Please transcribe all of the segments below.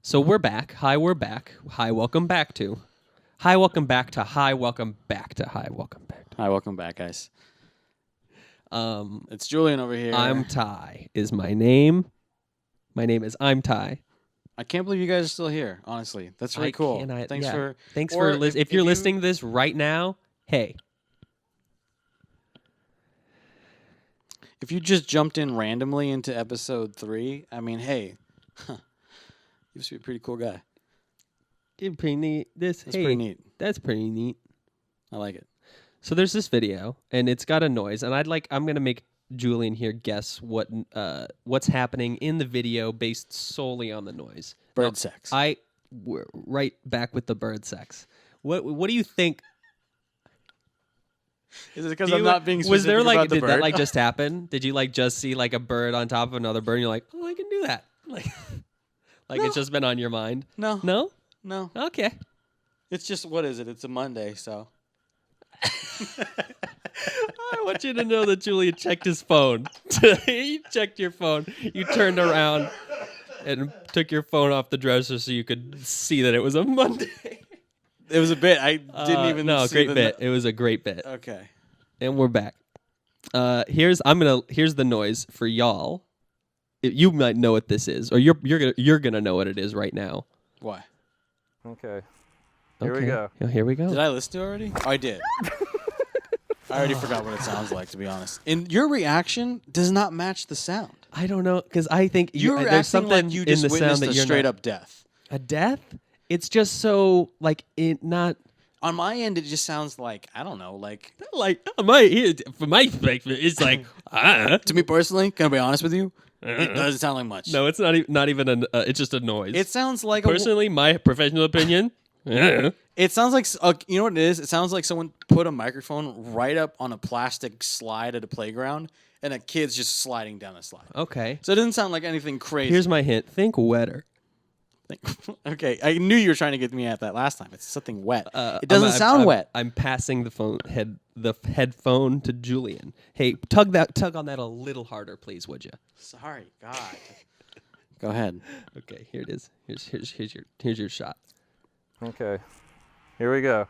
So we're back. Hi, we're back. Hi, welcome back to. Hi, welcome back to. Hi, welcome back to. Hi, welcome back to. Hi, welcome back, guys. It's Giulian over here. I'm Ty is my name. My name is I'm Ty. I can't believe you guys are still here. Honestly, that's really cool. Thanks for if you're listening to this right now. Hey, if you just jumped in randomly into episode 3, I mean, hey, you must be a pretty cool guy. pretty neat. That's pretty neat. That's pretty neat. I like it. So there's this video, and it's got a noise, and I'm gonna make Giulian here guess what's happening in the video based solely on the noise. Bird sex. We're right back with the bird sex. What do you think? Is it because I'm not being specific was there like about the did bird? that like just happen? Did you like just see like a bird on top of another bird and you're like, oh, I can do that? Like No. It's just been on your mind? No. No? No. Okay. It's just, what is it? It's a Monday, so. I want you to know that Giulian checked his phone. You checked your phone. You turned around and took your phone off the dresser so you could see that it was a Monday. It was a bit. I didn't even see great bit. It was a great bit. Okay. And we're back. Here's the noise for y'all. You might know what this is, or you're gonna know what it is right now. Why? Okay. Here we go. Yeah, here we go. Did I listen to it already? Oh, I did. I already forgot what it sounds like, to be honest. And your reaction does not match the sound. I don't know, because I think You're there's acting something like you in just the sound witnessed that a you're straight not, up death. a death. It's just so like it not On my end, it just sounds like, I don't know, like for my perspective, it's like to me personally, can I be honest with you? It doesn't sound like much. No, it's not even an. It's just a noise. It sounds like personally, my professional opinion. It sounds like you know what it is? It sounds like someone put a microphone right up on a plastic slide at a playground, and a kid's just sliding down the slide. Okay. So it doesn't sound like anything crazy. Here's my hint. Think wetter. Okay, I knew you were trying to get me at that last time. It's something wet. It doesn't sound wet. I'm passing the headphone to Giulian. Hey, tug on that a little harder, please, would you? Sorry, God. Go ahead. Okay, here it is. Here's your shot. Okay. Here we go.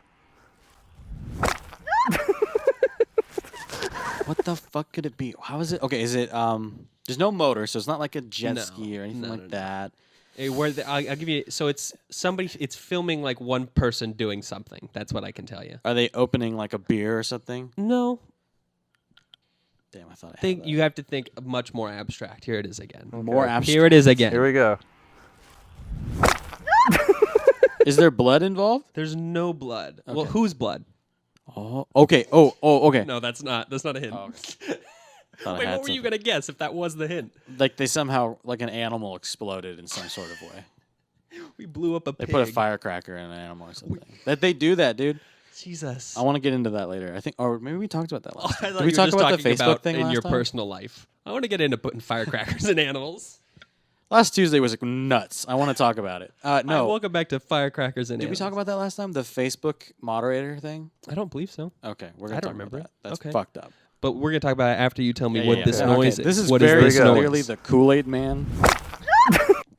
What the fuck could it be? How is it? Okay, is it there's no motor, so it's not like a jet ski or anything like that. Hey, I'll give you. So it's somebody. It's filming like one person doing something. That's what I can tell you. Are they opening like a beer or something? No. Damn, I thought I Think had that. you have to think much more abstract. Here it is again. More abstract. Here it is again. Here we go. Is there blood involved? There's no blood. Okay. Well, whose blood? Oh, okay. Oh, okay. No, that's not a hint. Oh, Thought I Wait, had what were you something. gonna guess if that was the hint? Like they somehow, like an animal exploded in some sort of way. We blew up a They pig. put a firecracker in an animal or something. That they do that, dude. Jesus. I want to get into that later. I think, or maybe we talked about that last I time. thought Did we you were talk just about the talking Facebook about thing in last your time? personal life. I want to get into putting firecrackers in animals. Last Tuesday was like nuts. I want to talk about it. No. Welcome back to firecrackers in Did we animals. talk about that last time? The Facebook moderator thing? I don't believe so. Okay, we're gonna I don't talk remember about it. that. That's Okay. fucked up. But we're gonna talk about it after you tell me what this Yeah. noise Okay, is. This is What very this clearly noise? the Kool-Aid man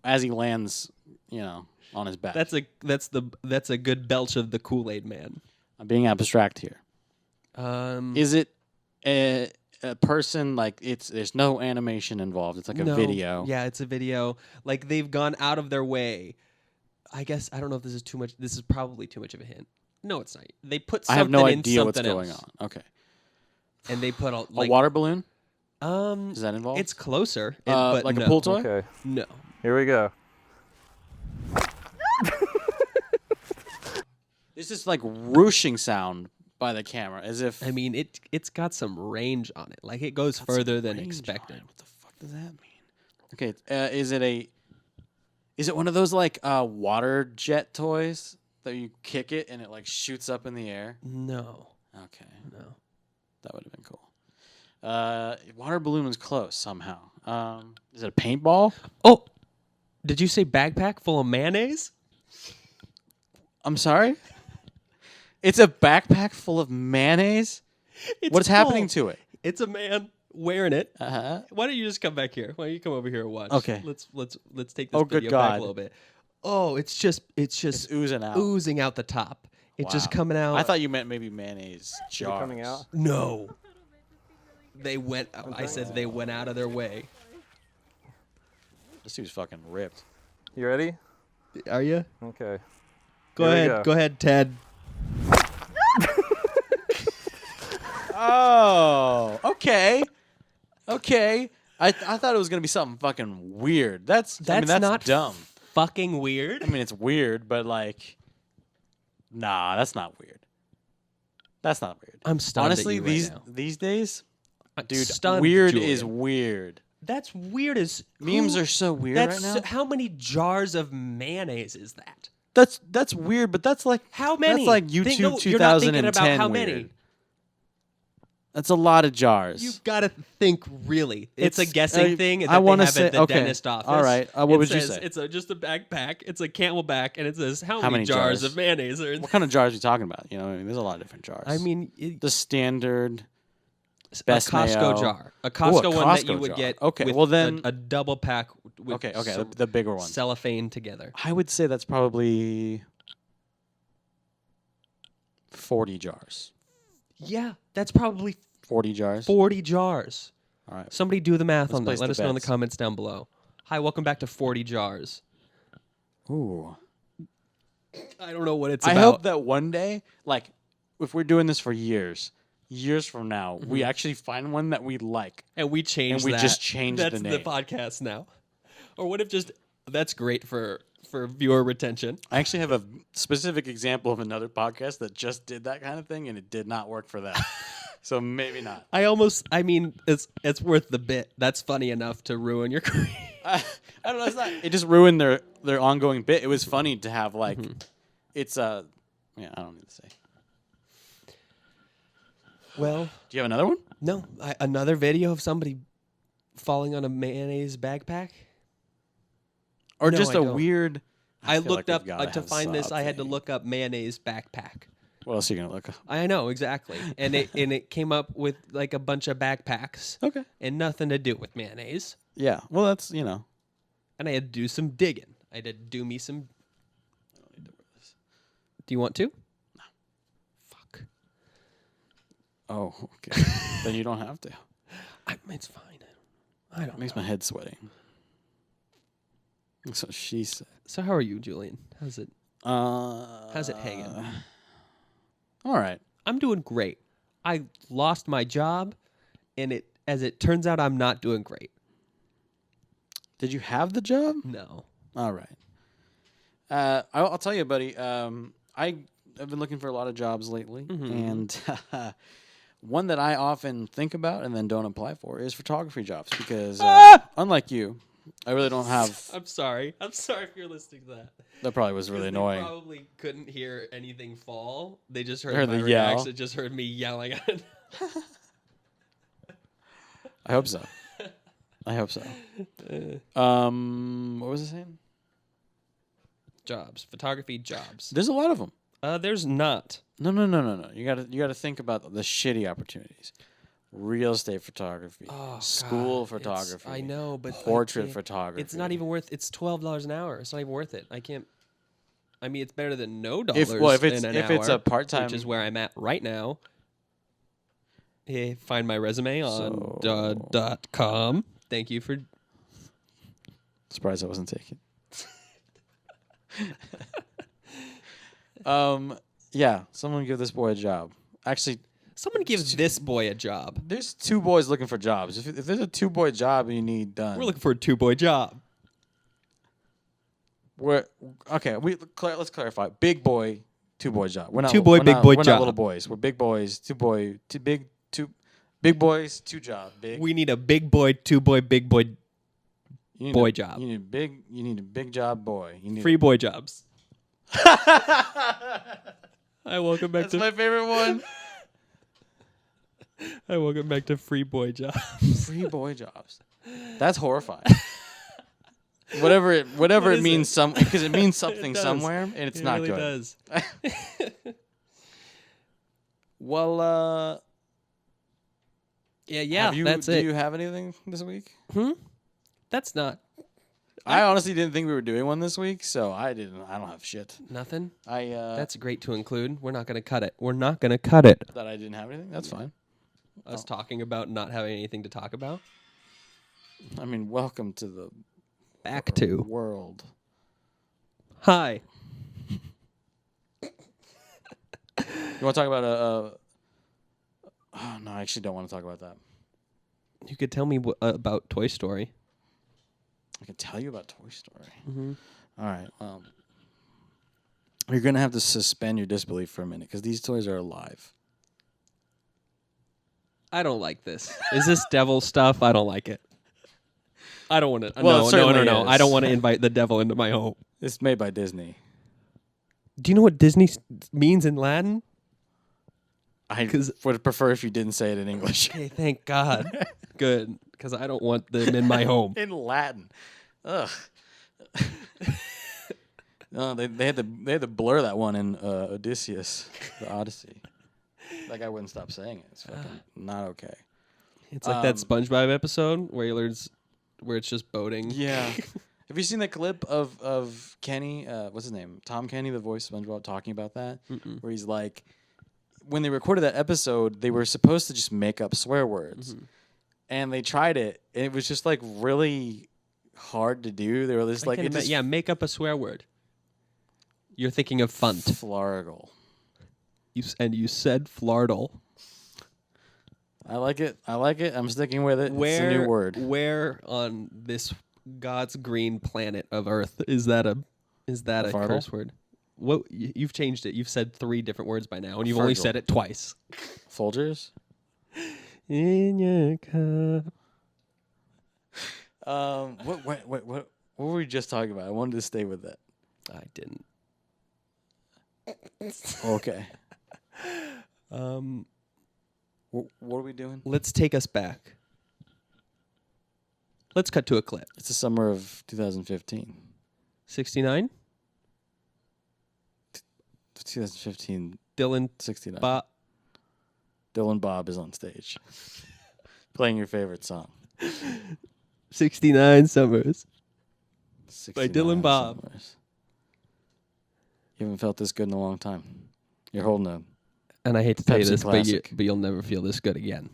as he lands, on his back. That's a good belch of the Kool-Aid man. I'm being abstract here. Is it a person like there's no animation involved? It's like a video. Yeah, it's a video. Like they've gone out of their way. I guess I don't know if this is too much. This is probably too much of a hint. No, it's not. They put I something have no in idea what's something going else. on. Okay. And they put A water balloon? Is that involved? It's closer. But like no. a pool toy? Okay. No. Here we go. There's this like whooshing sound by the camera, as if I mean, it's got some range on it. Like it goes further than range on expected. it. What the fuck does that mean? Okay, is it one of those like water jet toys that you kick it and it like shoots up in the air? No. Okay, No. that would have been cool. Water balloon was close somehow. Is it a paintball? Oh, did you say backpack full of mayonnaise? I'm sorry. It's a backpack full of mayonnaise. It's What's happening full. to it? It's a man wearing it. Uh-huh. Why don't you just come back here? Why don't you come over here and watch? Okay. Let's take this Oh, good video back God. a little bit. Oh, it's just It's oozing out. oozing out the top. It's just Wow. coming out. I thought you meant maybe mayonnaise Is it jars. coming out? No. They went. I said they went out of their way. This dude's fucking ripped. You ready? Are you? Okay. Go Here we ahead. go. Go ahead, Ted. Oh, okay. Okay. I thought it was going to be something fucking weird. That's not dumb. Fucking weird. I mean, it's weird, but like, nah, that's not weird. That's not weird. I'm stunned. Honestly, at you right now. these days, I'm dude, stunned, weird Giulian. is weird. That's weird as Memes who- are so weird That's right now. how many jars of mayonnaise is that? That's weird, but that's like How many? That's like Think- YouTube no, you're not thinking 2010 about how weird. many. That's a lot of jars. You gotta think really. It's a guessing thing that I they wanna have say- at the okay. dentist office. All right. What It would you says say? It's just a backpack. It's a camelback, and it says how many many jars jars? of mayonnaise are in. What kind of jars are you talking about? You know, I mean, there's a lot of different jars. I mean, the standard. a best Costco mayo. jar, a Ooh, Costco one that Costco you would jar. get. Okay, with well then- a double pack. With Okay, the bigger one. cellophane together. I would say that's probably 40 jars. Yeah, that's probably 40 jars. 40 jars. All right. Somebody do the math Let's on that. place Let the us know in the bets. comments down below. Hi, welcome back to 40 jars. Ooh. I don't know what it's I about. hope that one day, like, if we're doing this for years from now, we actually find one that we like. And we change And we that. just change the That's name. podcast now. Or what if just that's great for viewer retention. I actually have a specific example of another podcast that just did that kind of thing, and it did not work for them. So maybe not. I mean it's worth the bit. That's funny enough to ruin your career. I don't know. It's not. It just ruined their ongoing bit. It was funny to have like, it's yeah. I don't need to say. Well, Do you have another one? no, another video of somebody falling on a mayonnaise backpack. Or No, just I a don't. weird. I feel looked like up we've gotta to have find this. I had to something. look up mayonnaise backpack. What else are you gonna look up? I know exactly, and it came up with like a bunch of backpacks Okay. and nothing to do with mayonnaise. Yeah. Well, that's And I had to do some digging. I had to do me some. I don't need to wear this. Do you want to? No. Fuck. Oh, okay. Then you don't have to. It's fine. I don't. It makes know. my head sweating. That's what she said. So how are you, Giulian? How's it hanging? All right. I'm doing great. I lost my job, and as it turns out, I'm not doing great. Did you have the job? No. All right. I'll tell you, buddy. I've been looking for a lot of jobs lately, and one that I often think about and then don't apply for is photography jobs because, unlike you, I really don't have. I'm sorry. I'm sorry if you're listening to that. That probably was really They annoying. probably couldn't hear anything fall. They just heard, Heard my the yell. reaction. Just heard me yelling at it. I hope so. I hope so. What was I saying? Jobs, photography jobs. There's a lot of them. There's not. No. You gotta think about the shitty opportunities. Real estate photography, school God, photography. I know, but portrait I can't- photography. It's not even worth. It's $12 an hour. It's not even worth it. I can't. I mean, it's better than no dollars. If it's in an if it's a hour, part-time, which is where I'm at right now. Hey, find my resume on .com. Thank you for. surprised I wasn't taken. Yeah, someone give this boy a job. Actually, Someone gives this boy a job. there's two boys looking for jobs. If there's a two-boy job you need done, We're looking for a 2-boy job. let's clarify. Big boy, two-boy job. We're not Two-boy, we're big not- boy we're job. not little boys. We're big boys. Two big boys, two job. Big. We need a big boy, 2-boy, big boy, You need boy a, job. You need a big job boy. You need free boy jobs. Hi, welcome back That's to. my favorite one. Hi, welcome back to free boy jobs. Free boy jobs. That's horrifying. Whatever it is means, because it means something does. somewhere, and it's It not really good. does. Well, Yeah. do That's it. you have anything this week? That's not. I honestly didn't think we were doing one this week, so I don't have shit. Nothing? That's That's great to include. We're not going to cut it. We're not going to cut it. that I didn't have anything. That's fine. Us talking about not having anything to talk about. I mean, welcome to the Back to. world. Hi. You want to talk about oh, no, I actually don't want to talk about that. You could tell me about Toy Story. I can tell you about Toy Story. Mm-hmm. All right. You're going to have to suspend your disbelief for a minute because these toys are alive. I don't like this. Is this devil stuff? I don't like it. I don't want to. Well, it certainly no. is. I don't want to invite the devil into my home. It's made by Disney. Do you know what Disney means in Latin? I would prefer if you didn't say it in English. Okay, thank God. Good, because I don't want them in my home. In Latin. Ugh. No, they had to blur that one in Odysseus, the Odyssey. That guy wouldn't stop saying it. It's fucking not okay. It's like that SpongeBob episode where he learns where it's just boating. Yeah. Have you seen the clip of Kenny? What's his name? Tom Kenny, the voice of SpongeBob, talking about that, where he's like, when they recorded that episode, they were supposed to just make up swear words, and they tried it, and it was just like really hard to do. They were just like, make up a swear word. You're thinking of funt. Flargle. You said flardle. I like it. I'm sticking with it. It's a new word. Where on this God's green planet of Earth is that a curse word? What you've changed it. You've said 3 different words by now, and you've only said it twice. Folgers? In your cup. What were we just talking about? I wanted to stay with that. I didn't. Okay. What are we doing? Let's take us back. Let's cut to a clip. It's the summer of 2015. 69? 2015. Dylan 69. Dylan Bob is on stage. Playing your favorite song. 69 Summers. 69 by Dylan Bob. Summers. You haven't felt this good in a long time. You're holding a And I hate to tell you Pepsi this, Classic. but you'll never feel this good again.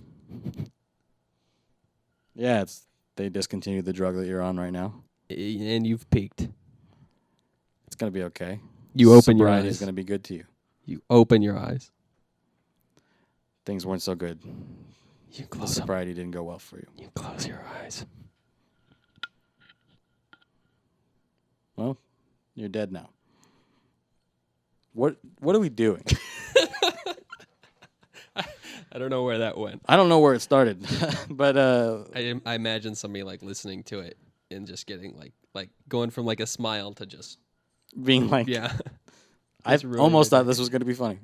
Yeah, they discontinued the drug that you're on right now. And you've peaked. It's gonna be okay. You open your Sobriety eyes. is gonna be good to you. You open your eyes. Things weren't so good. You The close them. sobriety didn't go well for you. You close your eyes. Well, you're dead now. What are we doing? I don't know where that went. I don't know where it started, but I imagine somebody like listening to it and just getting like going from like a smile to just being like, yeah. I ruining almost it. thought this was going to be funny.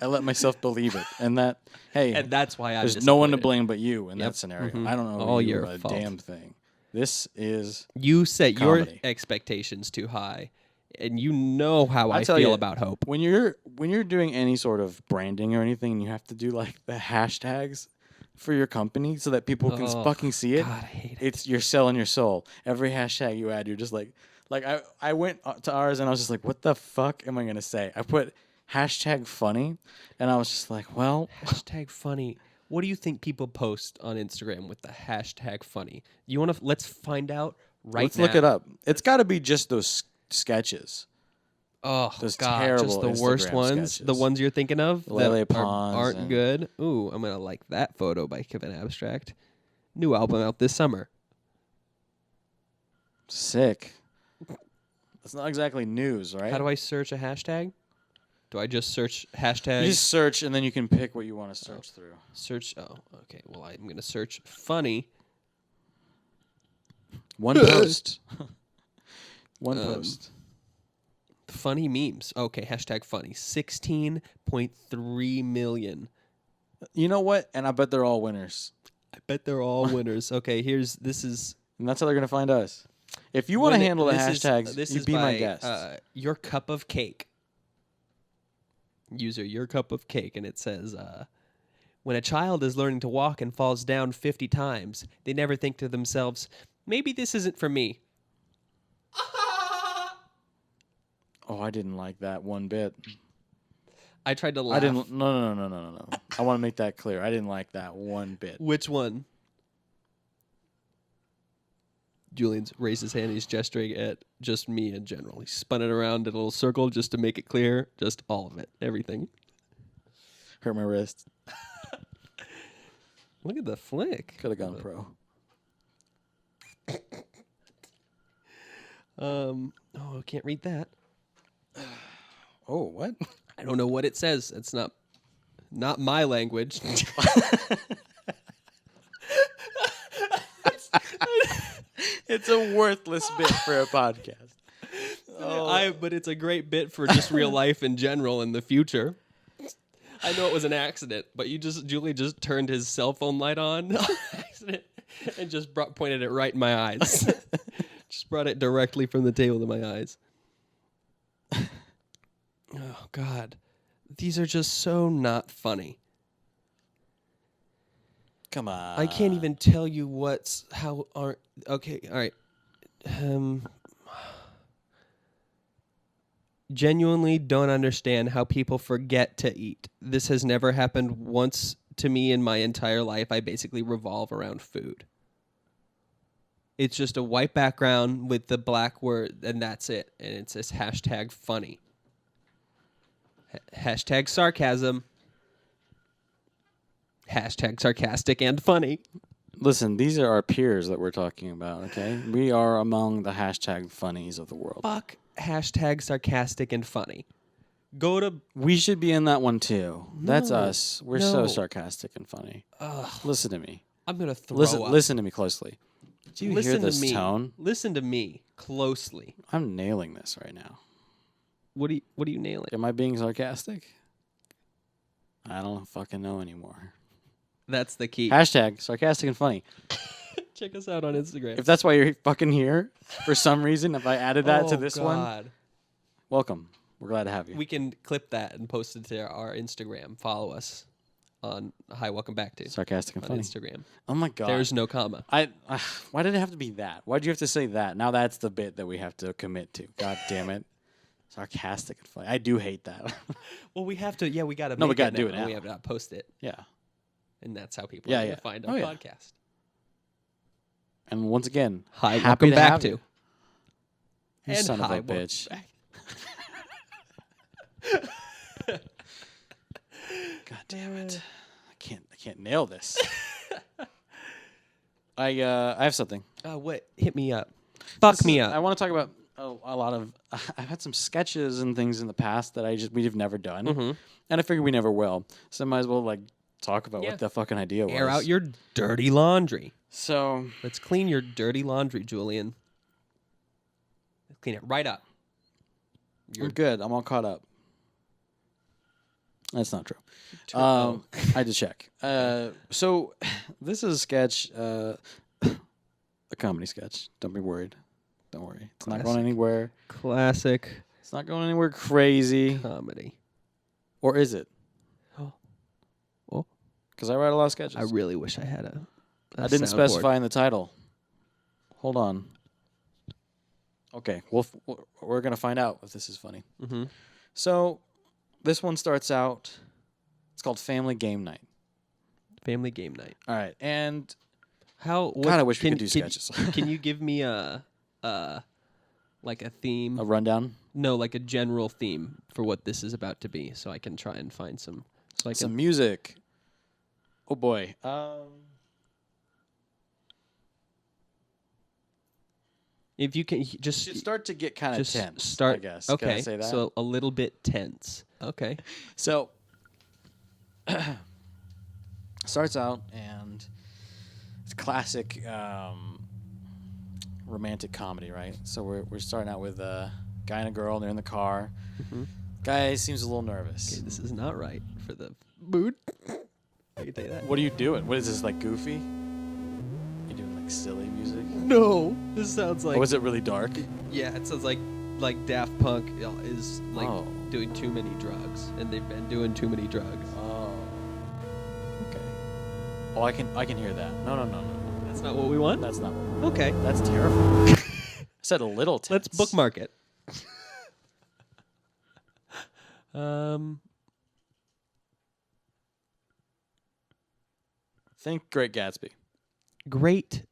I let myself believe it, and that And that's why there's no one to disappointed. blame but you in Yep. that scenario. Mhm. I don't know All you your a fault. damn thing. This is You set your Comedy. expectations too high, and you know how I tell feel you, about hope. when you're doing any sort of branding or anything, and you have to do like the hashtags for your company so that people can Oh, fucking see it. God, I hate it. It's you're selling your soul. Every hashtag you add, you're just like I went to ours and I was just like, what the fuck am I gonna say? I put hashtag funny, and I was just like, well, Hashtag funny. What do you think people post on Instagram with the hashtag funny? You want to? Let's find out right let's now. look it up. It's got to be just those sketches. Oh Those God, terrible just the worst Instagram ones. The sketches. ones you're thinking of Lele that Pons aren't and- good. Ooh, I'm gonna like that photo by Kevin Abstract. New album out this summer. Sick. That's not exactly news, right? How do I search a hashtag? Do I just search hashtag? You just search, and then you can pick what you want to search through. Search. Oh, okay. Well, I'm gonna search funny. One post. One Um, post. Funny memes. Okay, hashtag funny. 16.3 million. You know what? And I bet they're all winners. I bet they're all winners. Okay, this is. And that's how they're going to find us. If you want to handle the this is- hashtags, this you is be my by, guest. Your cup of cake. User, your cup of cake, and it says, when a child is learning to walk and falls down 50 times, they never think to themselves, maybe this isn't for me. Oh, I didn't like that one bit. I tried to laugh. I didn't. No. I want to make that clear. I didn't like that one bit. Which one? Julian's raised his hand. He's gesturing at just me in general. He spun it around in a little circle just to make it clear. Just all of it. Everything. Hurt my wrist. Look at the flick. Could have gone pro. Oh, I can't read that. Oh, what? I don't know what it says. It's not my language. It's a worthless bit for a podcast. But it's a great bit for just real life in general in the future. I know it was an accident, but Julian just turned his cell phone light on accident and just pointed it right in my eyes. Just brought it directly from the table to my eyes. Oh God, these are just so not funny. Come on. I can't even tell you okay, all right. Genuinely don't understand how people forget to eat. This has never happened once to me in my entire life. I basically revolve around food. It's just a white background with the black word, and that's it. And it says hashtag funny. Hashtag sarcasm. Hashtag sarcastic and funny. Listen, these are our peers that we're talking about, okay? We are among the hashtag funnies of the world. Fuck hashtag sarcastic and funny. We should be in that one too. That's No, us. We're so no. sarcastic and funny. Listen to me. I'm going to throw up. Listen to me closely. Do you hear this to me. tone? Listen to me closely. I'm nailing this right now. What are you nailing? Am I being sarcastic? I don't fucking know anymore. That's the key. Hashtag sarcastic and funny. Check us out on Instagram. If that's why you're fucking here, for some reason, if I added that to this one, God. welcome. We're glad to have you. We can clip that and post it to our Instagram. Follow us on Hi, welcome back to Sarcastic and on funny. Instagram. Oh my God. There's no comma. Why did it have to be that? Why'd you have to say that? Now that's the bit that we have to commit to. God damn it. Sarcastic and funny. I do hate that. Well, we have to. Yeah, we got to. No, we got gotta to do it now. We have to post it, Yeah. and that's how people Yeah, are yeah. going to find Oh, our yeah. podcast. And once again, Hi, happy welcome to back have to. you. You And son of hi, a welcome bitch. back. God damn it. I can't nail this. I have something. What? Hit me up. Fuck me up. I want to talk about a lot of. I've had some sketches and things in the past that we've never done, and I figure we never will. So I might as well talk about what the fucking idea was. Air out your dirty laundry. So Let's clean your dirty laundry, Julian. Let's clean it right up. I'm good. I'm all caught up. That's not true. Oh. I had to check. So this is a sketch, a comedy sketch. Don't be worried. Don't worry. It's not going anywhere. Classic It's not going anywhere crazy. comedy. Or is it? Oh. Because I write a lot of sketches. I really wish I had a I didn't soundboard. specify in the title. Hold on. Okay, we're going to find out if this is funny. Mm-hmm. So this one starts out, it's called Family Game Night. Family game night. All right, and God, I wish we could do sketches. Can you give me a theme? A rundown? No, like a general theme for what this is about to be, so I can try and find some. So I can. Some music. Oh boy. If you can just Should start to get kind of just tense. start. I guess. Can Okay, I say that? so a little bit tense. Okay. So starts out and it's classic romantic comedy, right? So we're starting out with a guy and a girl. They're in the car. Mm-hmm. Guy seems a little nervous. Okay, this is not right for the mood. I can tell you that. What are you doing? What is this, like goofy? You doing like silly music? No, this sounds like. Or was it really dark? Yeah, it sounds like Daft Punk is Oh. doing too many drugs, and they've been doing too many drugs. Oh. Okay. Oh, I can hear that. No. That's not what we want. That's not what we want. Okay, That's terrifying. I said a little tense. let's bookmark it. Think Great Gatsby. Great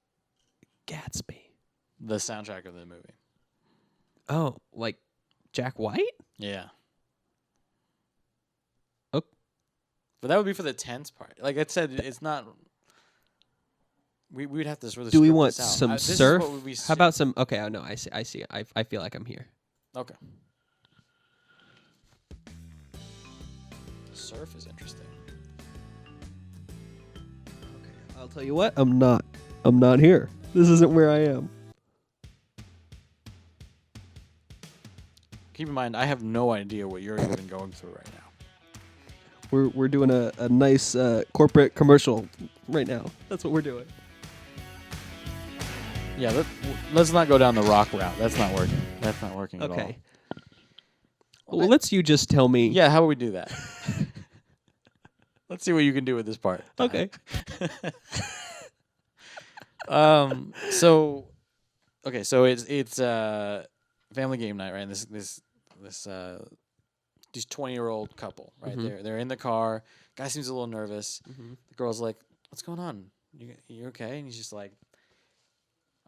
Gatsby. The soundtrack of the movie. Oh, like Jack White? Yeah. Oh. But that would be for the tense part. Like I said, it's not. We would have to really. Do we script want this out. some This is surf? what we How about some? Okay, I know. I see. I feel like I'm here. Okay. Surf is interesting. Okay, I'll tell you what. I'm not here. This isn't where I am. Keep in mind, I have no idea what you're even going through right now. We're doing a nice corporate commercial right now. That's what we're doing. Yeah, let's not go down the rock route. That's not working. That's not working at all. Okay. Well, let's you just tell me. Yeah, how would we do that? Let's see what you can do with this part. Okay. So it's family game night, right? And this these 20-year-old couple, right? Mhm. They're in the car. Guy seems a little nervous. Mhm. The girl's like, "What's going on? You okay?" And he's just like,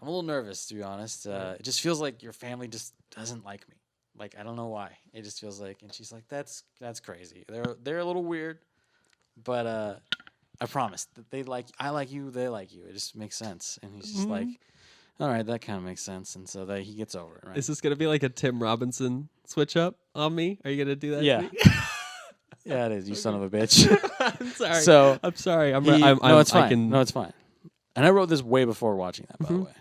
"I'm a little nervous, to be honest. It just feels like your family just doesn't like me. Like I don't know why. It just feels like." And she's like, "That's crazy. They're a little weird, but I promise that I like you, they like you. It just makes sense." And he's just like, "All right, that kind of makes sense." And so that he gets over it, right? Is this gonna be like a Tim Robinson switch up on me? Are you gonna do that? Yeah. To me? Yeah, it is. You son of a bitch. I'm sorry. So I'm sorry. no, it's fine. I can, No, it's fine. And I wrote this way before watching that, by the way.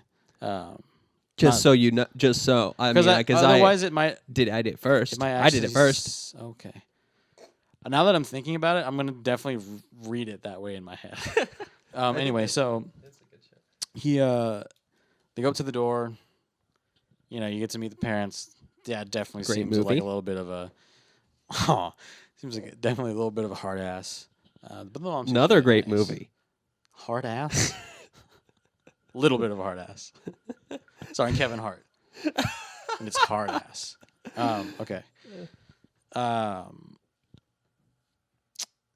just so you know. Just so I mean, because otherwise it might. I did it first. It might I did it actually first. Okay. Now that I'm thinking about it, I'm gonna definitely read it that way in my head. Anyway, so he they go up to the door. You know, you get to meet the parents. Dad definitely Great seems movie. like a little bit of a. Seems like definitely a little bit of a hard ass. But the mom seems Another really great nice. movie. Hard ass. Little bit of a hard ass. Starring Kevin Hart. And it's hard ass. Okay.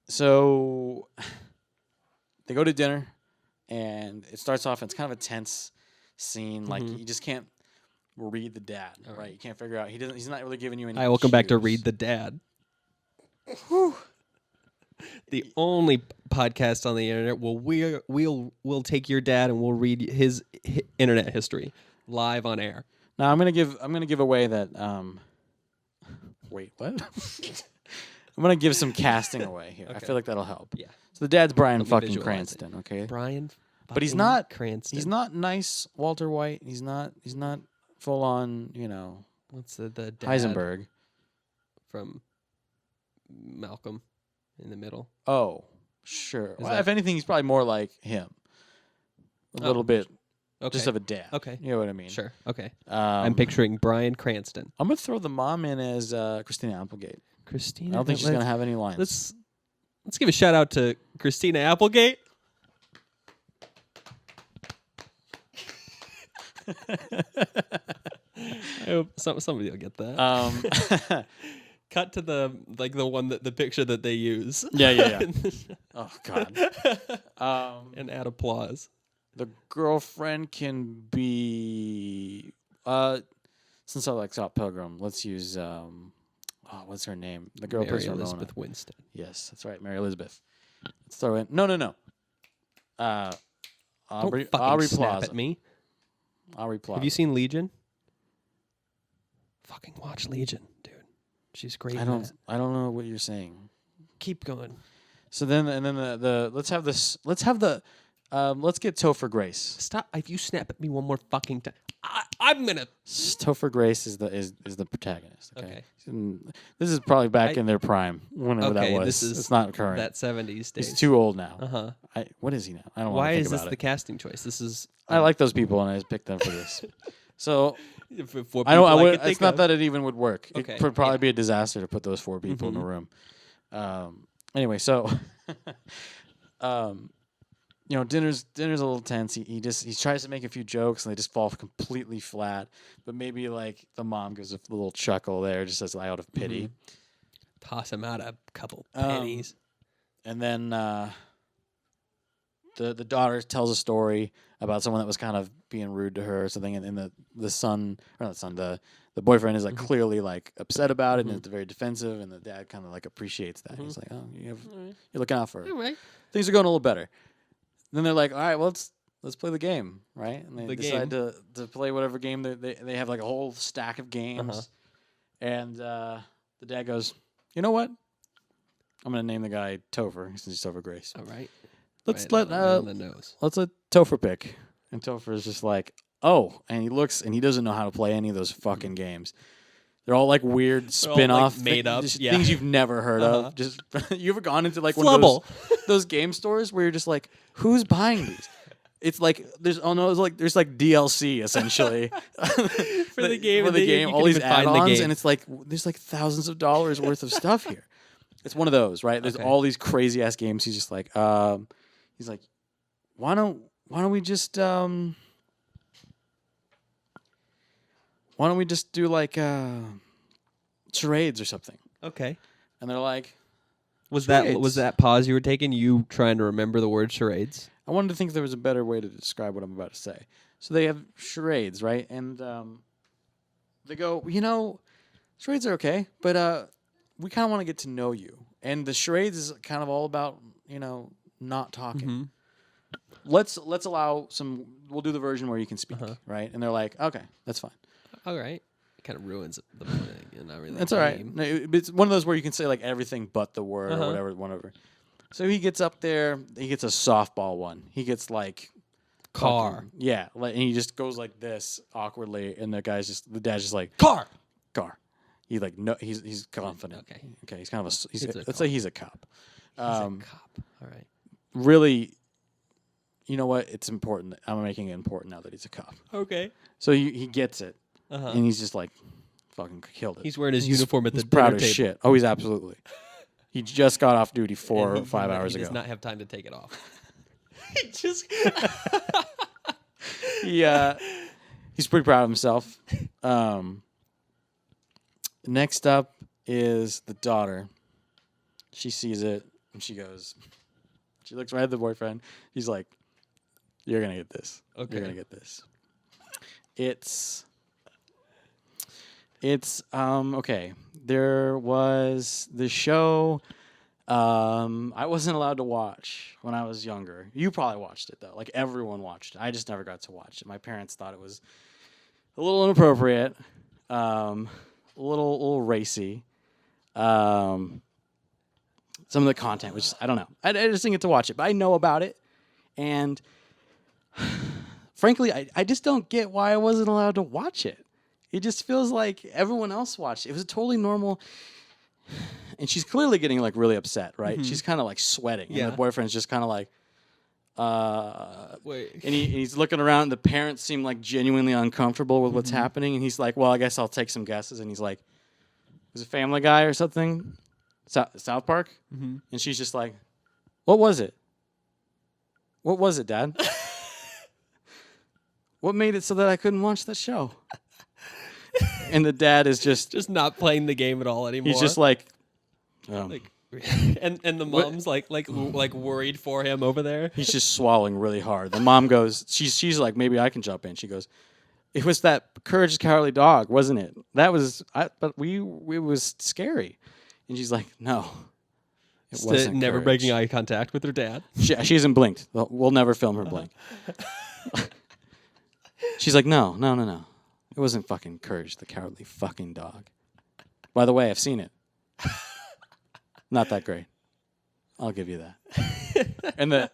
So they go to dinner, and it starts off. And it's kind of a tense scene. Like you just can't read the dad, right? You can't figure out. He's not really giving you any. Hi, welcome back to cues. Read the Dad. The only podcast on the internet where we'll take your dad and we'll read his internet history live on air. Now I'm gonna give away that. Wait, what? I'm gonna give some casting away here. I Okay. feel like that'll help. Yeah. So the dad's Bryan Let me fucking visualize Cranston, okay? Brian, But he's fucking not Cranston. He's not nice Walter White. He's not full on, What's the dad Heisenberg. from Malcolm in the Middle? Oh, sure. Is Well, that- if anything, he's probably more like him. A little bit Okay. just of a dad. Okay. You know what I mean? Sure. Okay. I'm I'm picturing Brian Cranston. I'm gonna throw the mom in as Christina Applegate. Christina. I don't think she's gonna have any lines. Let's give a shout out to Christina Applegate. I hope somebody will get that. Cut to the picture that they use. Yeah. Oh God. And add applause. The girlfriend can be since I like Scott Pilgrim, let's use what's her name? The girl Mary plays Ramona. Elizabeth Winstead. Yes, that's right, Mary Elizabeth. Let's throw in No. Aubrey Don't fucking snap Plaza. at me. Aubrey Plaza. Have you seen Legion? Fucking watch Legion, dude. She's great. I don't know what you're saying. Keep going. So then let's get Topher Grace. Stop! If you snap at me one more fucking time, I'm gonna. Topher Grace is the protagonist. Okay. Okay. This is probably back in their prime, whenever that Okay, was. this is it's not current. That 70s days. He's too old now. Uh huh. What is he now? I don't want Why to think is this about the it. casting choice? This is. I like those people, and I just picked them for this. So For I don't. I people would. could think It's not of. that it even would work. Okay, It would probably yeah. be a disaster to put those four people in a room. Anyway, so dinner's a little tense. He tries to make a few jokes and they just fall completely flat. But maybe like the mom gives a little chuckle there, just as out of pity. Toss him out a couple pennies. And then the daughter tells a story about someone that was kind of being rude to her or something, and the son, or not the son, the boyfriend is like clearly like upset about it and is very defensive, and the dad kind of like appreciates that. He's like, oh, you're looking out for her. All right. Things are going a little better. Then they're like, all right, well, let's play the game, right? And they decide to play whatever game they have like a whole stack of games, and the dad goes, you know what? I'm gonna name the guy Topher since he's Topher Grace. All right. Let's right let on the nose. let's let Topher pick. And Topher is just like, oh, and he looks and he doesn't know how to play any of those fucking games. They're all like weird spin-off like, made up things you've never heard of. Just you ever gone into like one Flubble. of those game stores where you're just like, who's buying these? It's like there's DLC essentially for the game. For the game, all these add-ons, game. and it's like there's like thousands of dollars worth of stuff here. It's one of those, right? There's all these crazy ass games. He's just like, why don't we just do like charades or something? Okay. And they're like, was charades. that pause you were taking? You trying to remember the word charades? I wanted to think there was a better way to describe what I'm about to say. So they have charades, right? And they go, charades are okay, but we kind of want to get to know you. And the charades is kind of all about, not talking. Mm-hmm. Let's allow some. We'll do the version where you can speak, right? And they're like, okay, that's fine. All right. It kind of ruins the morning and everything. That's all right. No, it's one of those where you can say like everything but the word or whatever. So he gets up there. He gets a softball one. He gets like car. And he just goes like this awkwardly, and the dad's just like Car. He like no, he's confident. Okay. He's kind of let's say he's a cop. He's a cop. All right. Really, you know what? It's important. I'm making it important now that he's a cop. Okay. So he gets it, and he's just like, fucking killed it. He's wearing his uniform at the he's dinner proud table. as shit. Oh, he's absolutely. He just got off duty 4 or 5 hours ago. He does not have time to take it off. He just. He's pretty proud of himself. Next up is the daughter. She sees it and she goes. She looks right at the boyfriend. He's like, "You're gonna get this. Okay. You're gonna get this." It's okay. There was the show I wasn't allowed to watch when I was younger. You probably watched it though. Like everyone watched it. I just never got to watch it. My parents thought it was a little inappropriate, a little racy. Some of the content, which I don't know. I just didn't get to watch it, but I know about it. And frankly, I just don't get why I wasn't allowed to watch it. It just feels like everyone else watched it. It was totally normal. And she's clearly getting like really upset, right? Mm-hmm. She's kind of like sweating. Yeah. And the boyfriend's just kind of like, wait. And he's looking around. The parents seem like genuinely uncomfortable with what's happening. And he's like, well, I guess I'll take some guesses. And he's like, was it Family Guy or something? South Park? Mm-hmm. And she's just like, what was it? What was it, Dad? What made it so that I couldn't watch that show? And the dad is just not playing the game at all anymore. He's just like, and the mom's like worried for him over there. He's just swallowing really hard. The mom goes, she's like, maybe I can jump in. She goes, it was that Courage the Cowardly Dog, wasn't it? That was, it was scary. And she's like, no, it wasn't. Never Courage. breaking eye contact with her dad. She hasn't blinked. We'll never film her blink. She's like, no. It wasn't fucking Courage the Cowardly fucking Dog. By the way, I've seen it. Not that great. I'll give you that. And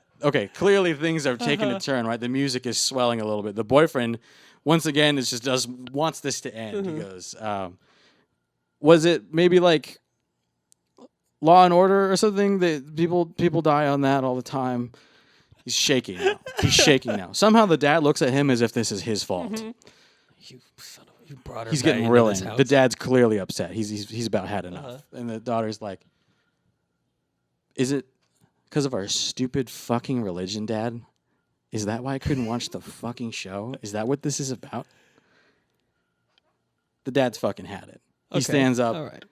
clearly things are taking a turn, right? The music is swelling a little bit. The boyfriend, once again, wants this to end. He goes, was it maybe like Law and Order or something? That people die on that all the time. He's shaking now. Somehow the dad looks at him as if this is his fault. Mm-hmm. You brought her. He's getting real in. The dad's clearly upset. He's about had enough. And the daughter's like, is it because of our stupid fucking religion, Dad? Is that why I couldn't watch the fucking show? Is that what this is about? The dad's fucking had it. He stands up. All right.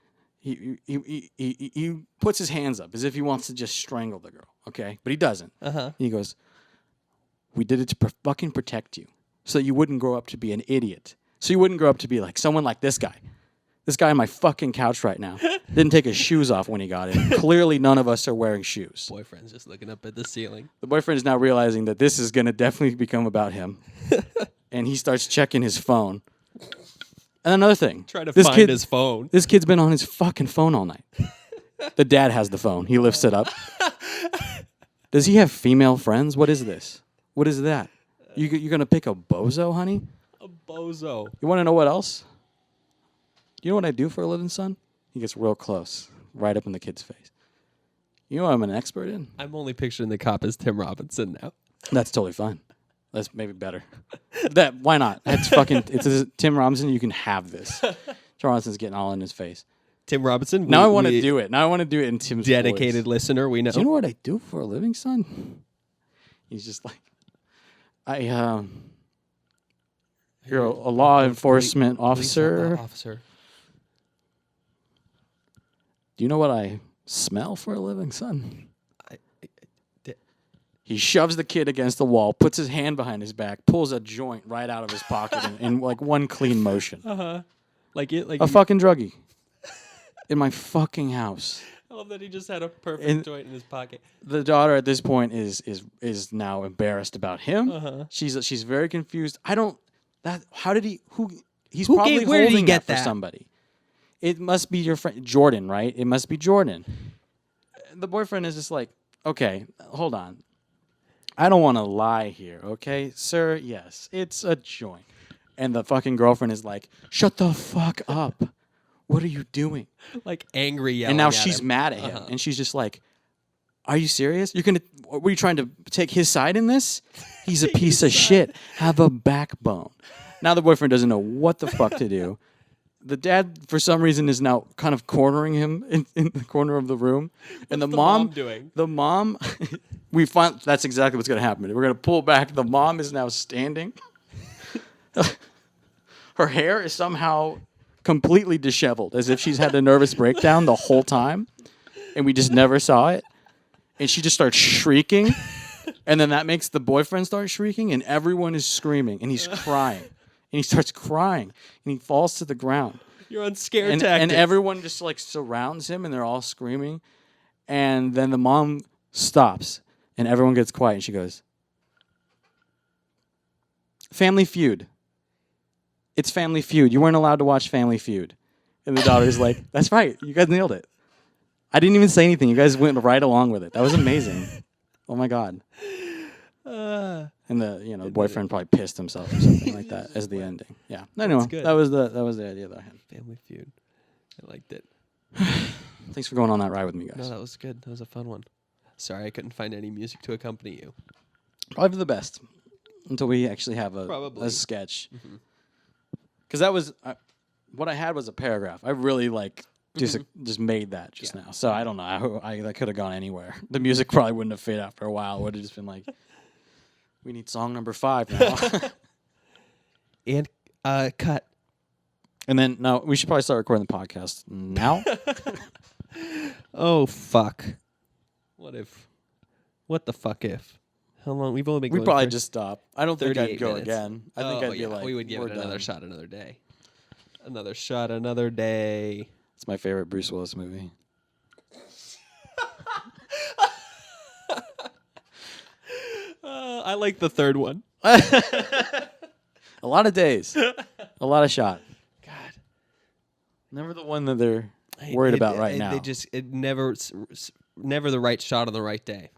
he puts his hands up as if he wants to just strangle the girl, okay? But he doesn't. He goes, we did it to fucking protect you so that you wouldn't grow up to be an idiot. So you wouldn't grow up to be like someone like this guy. This guy on my fucking couch right now didn't take his shoes off when he got in. Clearly, none of us are wearing shoes. Boyfriend's just looking up at the ceiling. The boyfriend is now realizing that this is going to definitely become about him. And he starts checking his phone. And another thing. Trying to find his phone. This kid's been on his fucking phone all night. The dad has the phone. He lifts it up. Does he have female friends? What is this? What is that? You're going to pick a bozo, honey? A bozo. You want to know what else? You know what I do for a living, son? He gets real close, right up in the kid's face. You know what I'm an expert in? I'm only picturing the cop as Tim Robinson now. That's totally fine. That's maybe better. Why not? It's Tim Robinson. You can have this. Tim Robinson's getting all in his face. Tim Robinson. Now I want to do it. Now I want to do it in Tim's dedicated voice. Listener. We know. Do you know what I do for a living, son? He's just like, you're a law enforcement officer. Do you know what I smell for a living, son? He shoves the kid against the wall, puts his hand behind his back, pulls a joint right out of his pocket in like one clean motion. Like a fucking druggie in my fucking house. I love that he just had a perfect joint in his pocket. The daughter at this point is now embarrassed about him. She's very confused. How did he? He's probably where did he holding get that that for somebody. It must be your friend Jordan, right? It must be Jordan. The boyfriend is just like, okay, hold on. I don't want to lie here, okay, sir? Yes, it's a joint. And the fucking girlfriend is like, shut the fuck up. What are you doing? Like angry yelling. And now at she's him. mad at him, and she's just like, are you serious? Were you trying to take his side in this? He's a piece of shit. Have a backbone. Now the boyfriend doesn't know what the fuck to do. The dad, for some reason, is now kind of cornering him in the corner of the room. And What's the mom doing? The mom, that's exactly what's going to happen. We're going to pull back. The mom is now standing. Her hair is somehow completely disheveled, as if she's had a nervous breakdown the whole time, and we just never saw it. And she just starts shrieking, and then that makes the boyfriend start shrieking, and everyone is screaming, and he's crying. And he starts crying, and he falls to the ground. You're on scare and tactics. everyone just like surrounds him, and they're all screaming. And then the mom stops, and everyone gets quiet, and she goes, Family Feud. It's Family Feud. You weren't allowed to watch Family Feud. And the daughter's like, that's right. You guys nailed it. I didn't even say anything. You guys went right along with it. That was amazing. Oh, my God. And the boyfriend probably pissed himself or something like that as the ending. Yeah. Anyway, that was the idea that I had. Family Feud. I liked it. Thanks for going on that ride with me, guys. No, that was good. That was a fun one. Sorry, I couldn't find any music to accompany you. Probably for the best until we actually have a sketch. Because that was what I had was a paragraph. I really just made that just now. So I don't know. That could have gone anywhere. The music probably wouldn't have fit after a while. It would have just been like, we need song number 5 now. And cut. And then, no, we should probably start recording the podcast now. Oh, fuck. What the fuck if? How long? We've only been going We'd probably for just stop. I don't think I'd go 38 minutes. again. I think I'd be like, we would give we're it another done. shot another day. Another shot another day. It's my favorite Bruce Willis movie. I like the third one. A lot of days. A lot of shot. God. Never the one that they're worried about right now. They just never the right shot on the right day.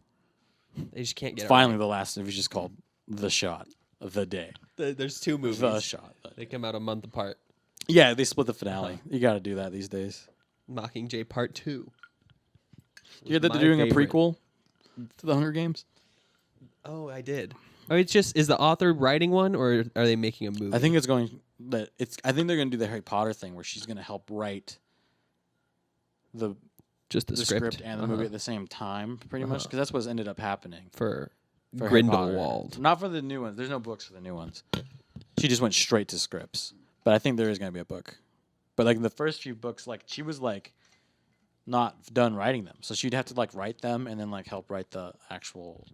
They just can't get it Finally, right. the last movie is just called The Shot of the Day. There's 2 movies. The Shot. They come out a month apart. Yeah, they split the finale. You got to do that these days. Mockingjay Part 2. You hear that they're doing a prequel to The Hunger Games? Oh, I did. Oh, is the author writing one, or are they making a movie? I think I think they're going to do the Harry Potter thing where she's going to help write the script and the movie at the same time, pretty much, because that's what's ended up happening for Harry Grindelwald. Potter. Not for the new ones. There's no books for the new ones. She just went straight to scripts. But I think there is going to be a book. But like the first few books, like she was like not done writing them. So she'd have to like write them and then like help write the actual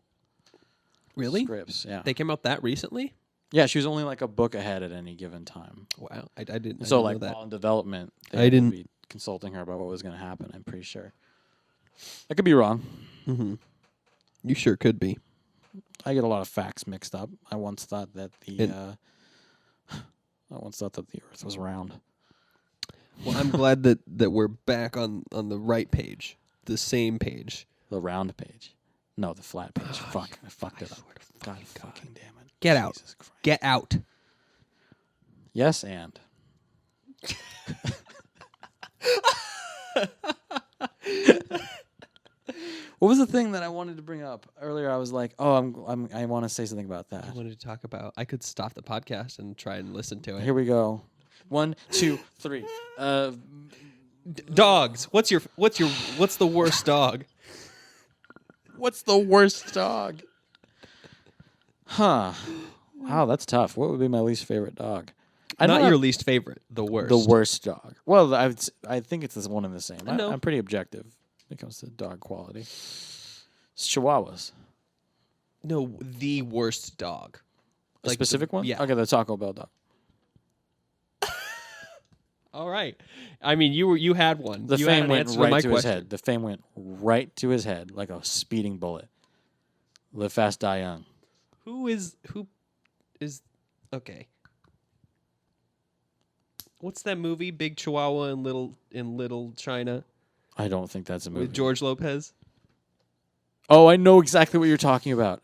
Really? scripts. Yeah. They came out that recently? Yeah, she was only like a book ahead at any given time. Wow. I didn't So know like that. while in development, they I had to didn't- be consulting her about what was going to happen. I'm pretty sure. I could be wrong. Mm-hmm. You sure could be. I get a lot of facts mixed up. I once thought that the Earth was round. Well, I'm glad that we're back on the right page, the same page. The round page. No, the flat page. Oh, Fuck, I fucked it up. swear to God fucking fucking damn it. Get out. Jesus Christ. Get out. Yes, and. What was the thing that I wanted to bring up earlier? I was like, "Oh, I want to say something about that." I wanted to talk about. I could stop the podcast and try and listen to it. Here we go. 1, 2, 3. Dogs. What's the worst dog? What's the worst dog? Huh. Wow, that's tough. What would be my least favorite dog? Not your least favorite. The worst. The worst dog. Well, I think it's this one and the same. I know. I'm pretty objective when it comes to dog quality. It's Chihuahuas. No, the worst dog. A specific one? Yeah. Okay, the Taco Bell dog. All right. I mean, you had one. The You had fame an went answer to my right to his question. head. The fame went right to his head like a speeding bullet. Live fast, die young. Who is okay? What's that movie? Big Chihuahua in Little China I don't think that's a movie. with George Lopez. Oh, I know exactly what you're talking about.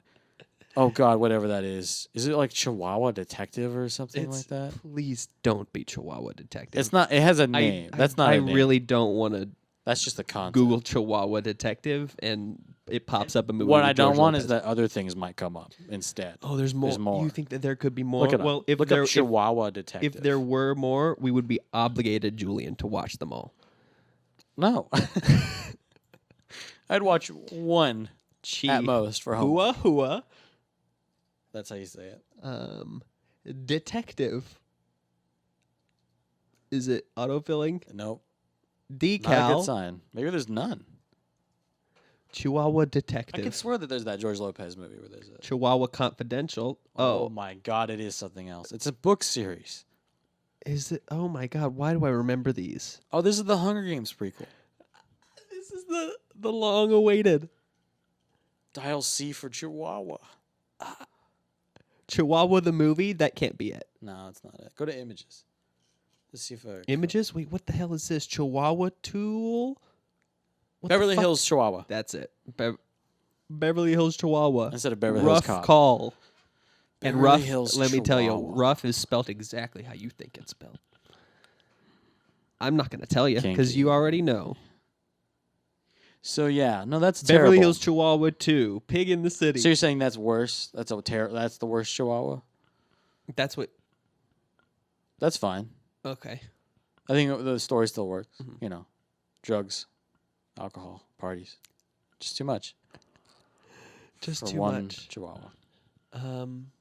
Oh God, whatever that is. Is it like Chihuahua Detective or something like that? Please don't be Chihuahua Detective. It's not. It has a name. That's not. I a name. really don't want to That's just the concept. Google Chihuahua Detective and it pops up a movie. What with I don't George want Lopez. is that other things might come up instead. Oh, there's more. There's more. You think that there could be more? Look it up. Well, if Look there up Chihuahua Detective. if there were more, we would be obligated, Julian, to watch them all. No. I'd watch one at most for home. Hua hua. That's how you say it. Detective. Is it autofilling? Nope. Decal. Not a good sign. Maybe there's none. Chihuahua I Detective. could swear that there's that George Lopez movie where there's a... Chihuahua Confidential. Oh my God, it is something else. It's a book series. Is it? Oh my God, why do I remember these? Oh, this is the Hunger Games prequel. This is the long-awaited Dial C for Chihuahua. Chihuahua the movie. That can't be it. No, it's not it. Go to images. Let's see if I... Images? Wait, what the hell is this? Chihuahua Tool? What the Beverly fuck? Hills Chihuahua. That's it. Beverly Hills Chihuahua. Instead of Beverly Hills Rough Cop. call. And Beverly rough, Hills let me tell you, Chihuahua. rough is spelt exactly how you think it's spelled. I'm not going to tell you because Kinky. you already know. So yeah, no, that's Beverly terrible. Hills Chihuahua 2, Pig in the City. So you're saying that's worse? That's That's the worst Chihuahua. That's what. That's fine. Okay. I think the story still works. You know, drugs, alcohol, parties, just too much. Just for too one much. Chihuahua.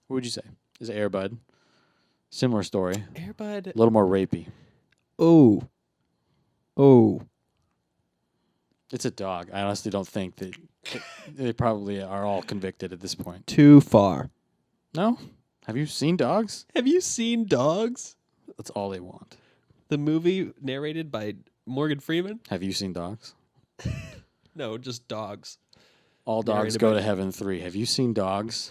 What would you say? Is it Airbud? Similar story. Airbud. A little more rapey. Oh. It's a dog. I honestly don't think that they probably are all convicted at this point. Too far. No? Have you seen dogs? Have you seen Dogs? That's all they want. The movie narrated by Morgan Freeman? Have you seen dogs? No, just Dogs. All dogs Narrated go by- to heaven 3. Have you seen dogs?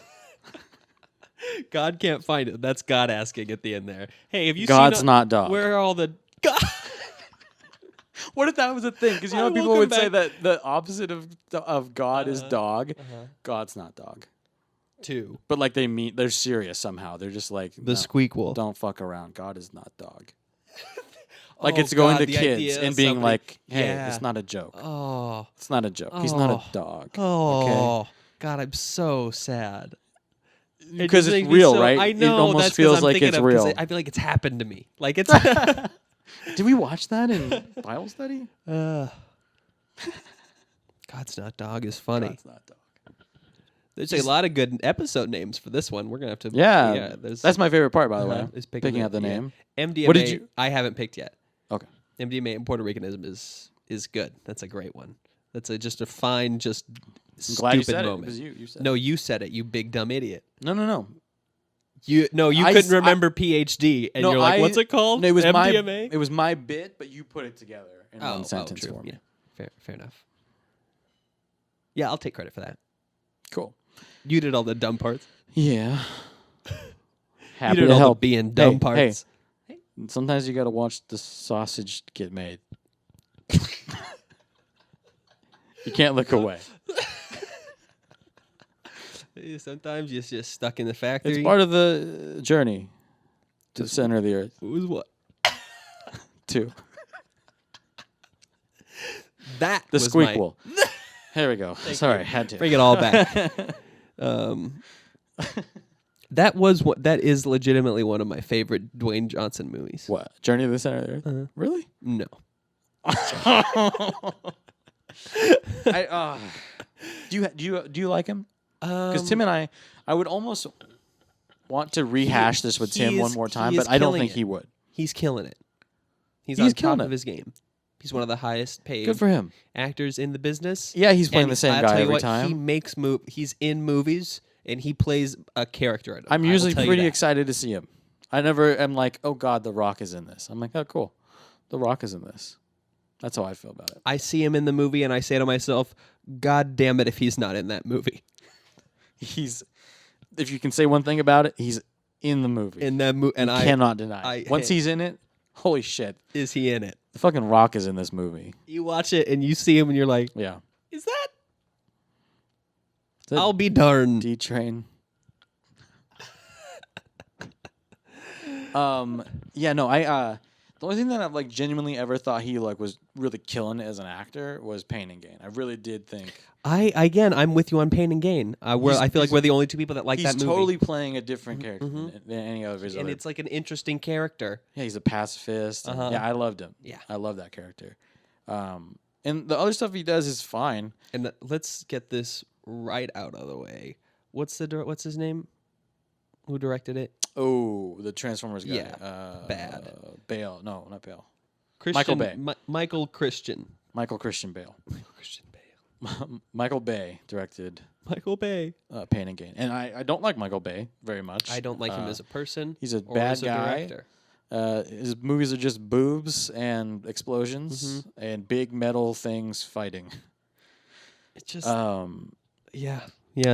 God can't find it. That's God asking at the end there. Hey, have you God's seen not dog. Where are all the God? What if that was a thing? Because you know I people will would come say back- that the opposite of God is dog. God's not dog. 2. But like they're serious somehow. They're just like The no, Squeakquel. don't fuck around. God is not dog. Like Oh, it's going God, to the kids idea and of being somebody- like, hey, Yeah. it's not a joke. Oh. It's not a joke. He's not Oh. a dog. Oh. God, I'm so sad. Because just it's makes me real, so- right? I know. It almost that's 'cause feels I'm like thinking it's of- 'cause real. I feel like it's happened to me. Like it's. Did we watch that in Bible study? God's not dog is funny. God's not dog. There's a lot of good episode names for this one. We're gonna have to. Yeah, there's, that's my favorite part, by the way. uh-huh, is Picking out the yeah. name. MDMA. What did you- I haven't picked yet. Okay. MDMA and Puerto Ricanism is is good. That's a great one. That's just a fine, just I'm glad you stupid said moment. it. It was you said No, you said it. You big dumb idiot. No. You couldn't remember PhD, and you're like, "What's it called?" No, it was MDMA. It was my bit, but you put it together in one sentence true. for me. Yeah, fair enough. Yeah, I'll take credit for that. Cool. You did all the dumb parts. Yeah. You Happy did to all help. the being dumb parts. Hey, sometimes you got to watch the sausage get made. You can't look away. Sometimes you're just stuck in the factory. It's part of the journey to the center of the earth. It was what? 2. That The was squeak wool. Here we go. Sorry, had to. Bring it all back. That is legitimately one of my favorite Dwayne Johnson movies. What? Journey to the center of the earth? Really? No. Do you like him? Because Tim and I would almost want to rehash this with Tim one more time, but I don't think he would. He's killing it. He's on top of his game. He's one of the highest paid Good for him. actors in the business. Yeah, he's playing And the same I'll guy tell you every what, time. He makes he's in movies and he plays a character. I'm usually pretty excited to see him. I never am like, oh God, The Rock is in this. I'm like, oh cool, The Rock is in this. That's how I feel about it. I see him in the movie and I say to myself, God damn it if he's not in that movie. If you can say one thing about it, he's in the movie. In that movie, and I cannot deny it. Once he's in it, holy shit. Is he in it? The fucking Rock is in this movie. You watch it and you see him and you're like, Yeah. Is that I'll be darned. D-Train. Yeah, no, the only thing that I've like genuinely ever thought he like was really killing it as an actor was Pain and Gain. I really did think. I'm with you on Pain and Gain. I feel like we're the only two people that like that movie. He's totally playing a different character than any of his and other. it's like an interesting character. Yeah, he's a pacifist. And yeah, I loved him. Yeah. I love that character. And the other stuff he does is fine. And let's get this right out of the way. What's his name? Who directed it? Oh, the Transformers guy. Yeah, bad. Bale. No, not Bale. Michael Bay. Michael Christian. Michael Christian Bale. Michael Christian Bale. Michael Bay directed Michael Bay. Pain and Gain. And I don't like Michael Bay very much. I don't like him as a person. He's a or bad as a guy. director. His movies are just boobs and explosions and big metal things fighting. It's just Yeah.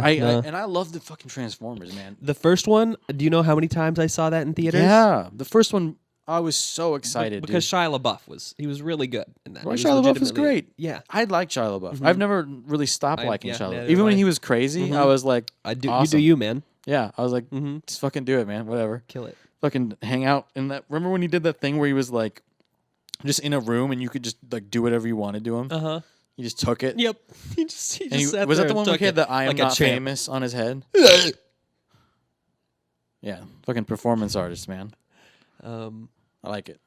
I love the fucking Transformers, man. The first one, do you know how many times I saw that in theaters? Yeah. The first one, I was so excited. Because Shia LaBeouf was really good in that. Shia LaBeouf was great. Yeah. I like Shia LaBeouf. I've never really stopped liking Shia LaBeouf. Even when he was crazy, I was like, awesome. You do you, man. Yeah. I was like, just fucking do it, man. Whatever. Kill it. Fucking hang out in that. Remember when he did that thing where he was like, just in a room and you could just like do whatever you wanted to him? Uh-huh. He just took it. Yep. He just sat was there that the one where he had the I am like not famous on his head? Yeah. Fucking performance artist, man. I like it.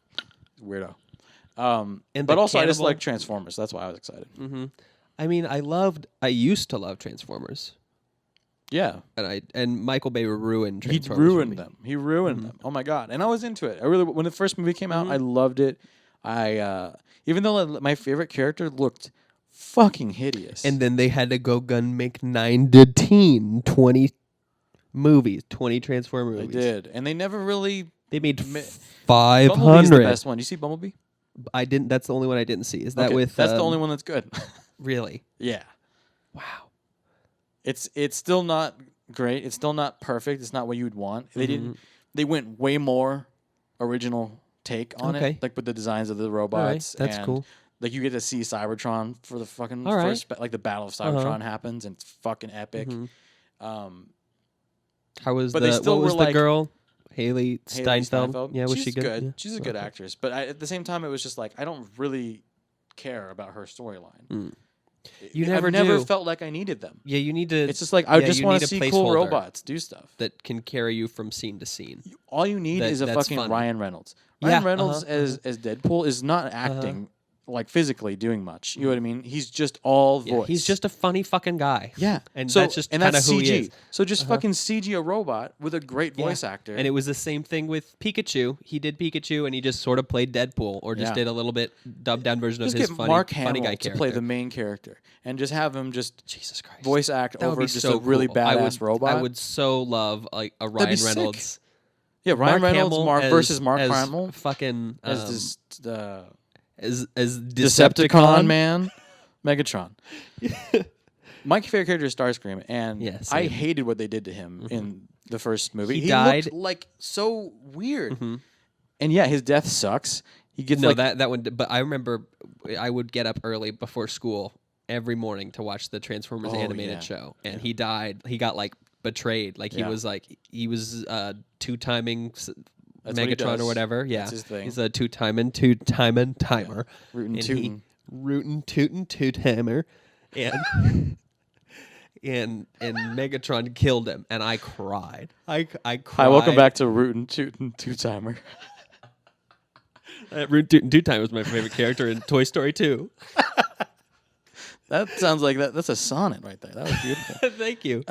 Weirdo. But also I just like Transformers. That's why I was excited. Mm-hmm. I mean, I used to love Transformers. Yeah. And Michael Bay ruined Transformers. He ruined them. He ruined them. Oh my God. And I was into it. When the first movie came out, I loved it. Even though my favorite character looked fucking hideous. And then they had to go make 20 movies, 20 Transformer movies. They did. And they never really... They made 500. Bumblebee's the best one. Do you see Bumblebee? I didn't. That's the only one I didn't see. Is that with... That's the only one that's good. Really? Yeah. Wow. It's still not great. It's still not perfect. It's not what you would want. They went way more original take on it, like with the designs of the robots. Right. That's cool. Like you get to see Cybertron for the fucking first, like the Battle of Cybertron happens, and it's fucking epic. How was but the they still what was were the girl? Haley Steinfeld. Yeah, was she good? Good. Yeah. She's a good actress, but at the same time, it was just like I don't really care about her storyline. I've never felt like I needed them. Yeah, you need to. It's just like I just want to see cool robots do stuff that can carry you from scene to scene. All you need is a fucking Ryan Reynolds. Ryan Reynolds as Deadpool is not acting like physically doing much. You know what I mean? He's just all voice. Yeah, he's just a funny fucking guy. Yeah. And so, that's just and kind of that's who CG. he is. So just fucking CG a robot with a great voice actor. And it was the same thing with Pikachu. He did Pikachu, and he just sort of played Deadpool, or just did a little bit dubbed down version just of his get funny, Mark funny Hamill guy to character. play the main character, and just have him just Jesus Christ. voice act That would over be just so a really cool. badass robot. I would so love like a be Ryan sick. Reynolds. Yeah, Ryan Mark Reynolds Hamill versus Mark as Hamill fucking as as Decepticon man, Megatron. My favorite character is Starscream, and I hated what they did to him in the first movie. He died looked like so weird, and yeah, his death sucks. He gets that one. But I remember I would get up early before school every morning to watch the Transformers animated show, and he died. He got like betrayed. Like he was two-timing Megatron or whatever. Yeah, that's his thing. He's a two-timing timer. Rootin' and tootin'. Rootin' tootin' two-timer, and and Megatron killed him, and I cried. I cried. Hi, welcome back to Rootin' Tootin' Two-Timer. Rootin' Tootin' Two-Timer was my favorite character in Toy Story 2. That sounds like that's a sonnet right there. That was beautiful. Thank you.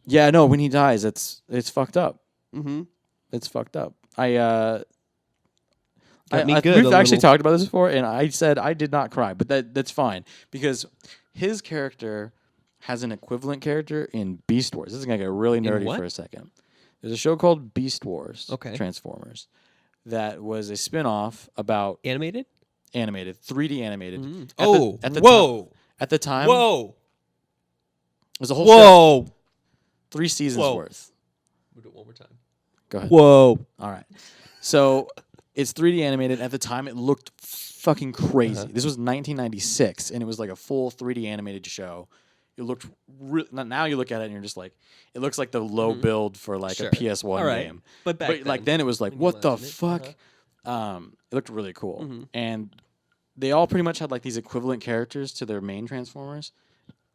Yeah, no, when he dies, it's fucked up. Mm-hmm. It's fucked up. We've actually talked about this before, and I said I did not cry, but that's fine because his character has an equivalent character in Beast Wars. This is gonna get really nerdy for a second. There's a show called Beast Wars, Transformers, that was a spin-off about animated, 3D animated. Mm-hmm. At the time, whoa, it was a whole show. 3 seasons worth. We'll do it one more time. Go ahead. Whoa. All right. So it's 3D animated. At the time, it looked fucking crazy. This was 1996, and it was like a full 3D animated show. It looked now you look at it and you're just like, it looks like the low build for like a PS1 game. But like then it was like, what the fuck? It looked really cool, and they all pretty much had like these equivalent characters to their main Transformers,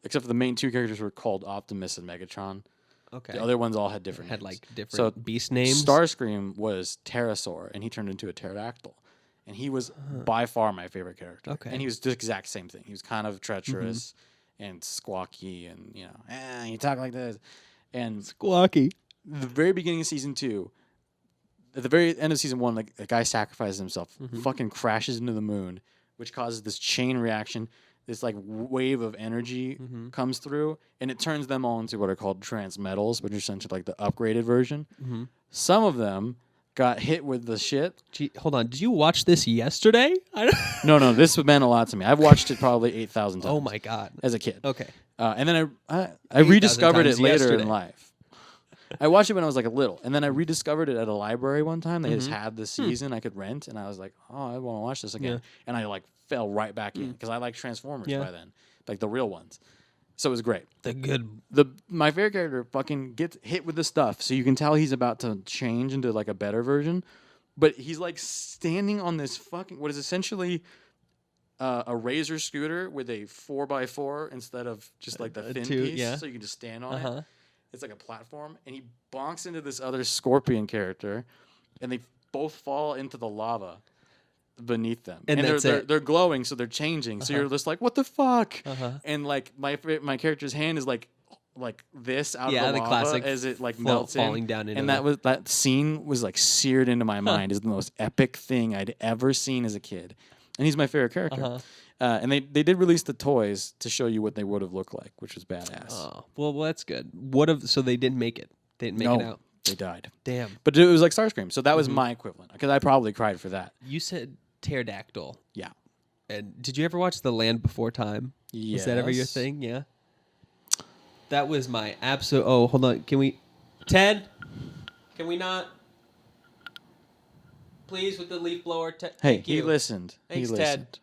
except for the main 2 characters were called Optimus and Megatron. Okay. The other ones all had different names. Like different beast names. Starscream was Pterosaur, and he turned into a pterodactyl. And he was by far my favorite character. Okay. And he was the exact same thing. He was kind of treacherous and squawky, and you talk like this. And squawky. The very beginning of season 2, at the very end of season 1, like a guy sacrifices himself, fucking crashes into the moon, which causes this chain reaction. This like wave of energy comes through, and it turns them all into what are called transmetals, which are essentially like the upgraded version. Some of them got hit with the shit. Gee, hold on. Did you watch this yesterday? No. This meant a lot to me. I've watched it probably 8,000 times. Oh my god! As a kid. Okay. And then I rediscovered it later yesterday. in life. I watched it when I was like a little, and then I rediscovered it at a library one time. They just had the season I could rent, and I was like, oh, I want to watch this again. Yeah. And I like fell right back in because I like Transformers by then, like the real ones. So it was great. My favorite character fucking gets hit with the stuff, so you can tell he's about to change into like a better version, but he's like standing on this fucking what is essentially a razor scooter with a 4x4 instead of just like the thin piece, so you can just stand on it. It's like a platform, and he bonks into this other scorpion character, and they both fall into the lava beneath them. And they're glowing, so they're changing. So you're just like, what the fuck? And like my character's hand is like this out of the lava classic as it like melts falling down into and that scene was like seared into my mind as the most epic thing I'd ever seen as a kid. And he's my favorite character. And they did release the toys to show you what they would have looked like, which was badass. Oh, well, that's good. So they didn't make it. They didn't make it out. They died. Damn. But it was like Starscream, so that was my equivalent because I probably cried for that. You said pterodactyl. Yeah. And did you ever watch The Land Before Time? Yes. Was that ever your thing? Yeah. That was my absolute. Oh, hold on. Can we, Ted? Can we not? Please, with the leaf blower. Hey, he listened. Thanks, he listened. Ted.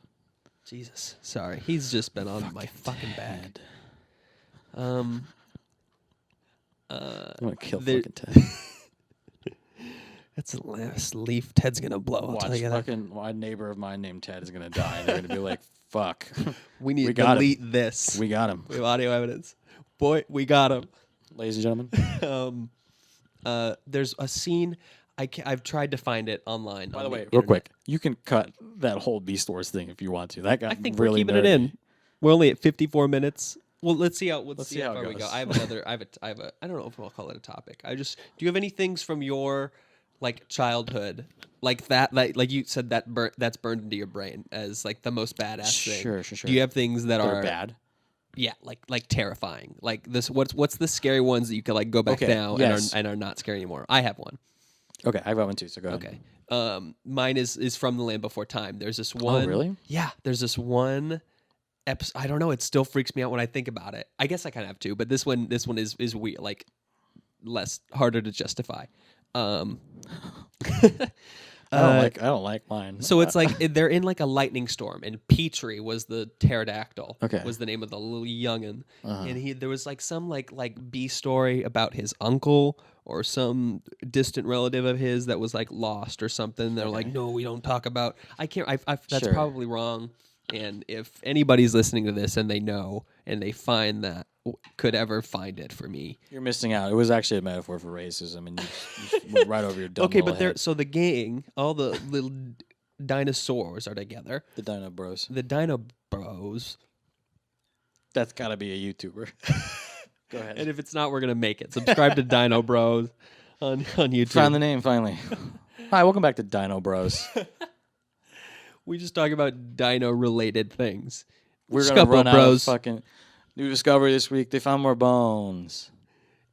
Jesus, sorry. He's just been on my fucking back. I'm gonna kill fucking Ted. That's the last leaf Ted's gonna blow. I'll tell you that. My neighbor of mine named Ted is gonna die. And they're gonna be like, "Fuck, we need to delete this. We got him. We have audio evidence. Boy, we got him." Ladies and gentlemen, there's a scene. I've tried to find it online. By on the way, real internet. quick, you can cut that whole B-Stores thing if you want to. That got I think really we're keeping it nerdy. in. We're only at 54 minutes. Well, let's see how see how it far we go. goes. I have another. I don't know if I'll call it a topic. Do you have any things from your like childhood, like that, like you said that's burned into your brain as like the most badass thing? Sure. Do you have things that They're are bad. Yeah, like terrifying. Like this. What's the scary ones that you could like go back now and are not scary anymore? I have one. Okay, I've got one too. So go ahead. Okay. Mine is from The Land Before Time. There's this one. Oh, really? Yeah. There's this one episode. I don't know. It still freaks me out when I think about it. I guess I kind of have to, but this one is weird. Like less harder to justify. I don't like mine. So it's like they're in like a lightning storm, and Petrie was the pterodactyl. Okay. Was the name of the little youngin, and there was like some like B story about his uncle or some distant relative of his that was like lost or something. They're like, no, we don't talk about. I can't. That's Sure. probably wrong. And if anybody's listening to this and they know and they find that, could ever find it for me. You're missing out. It was actually a metaphor for racism, and you went right over your dumb Okay, little but they're head. so the gang, all the little dinosaurs are together. The Dino Bros. The Dino Bros. That's got to be a YouTuber. Go ahead. And if it's not, we're gonna make it. Subscribe to Dino Bros on YouTube. Found the name finally. Hi, welcome back to Dino Bros. We just talk about dino-related things. We're gonna Couple run out bros. of fucking new discovery this week. They found more bones.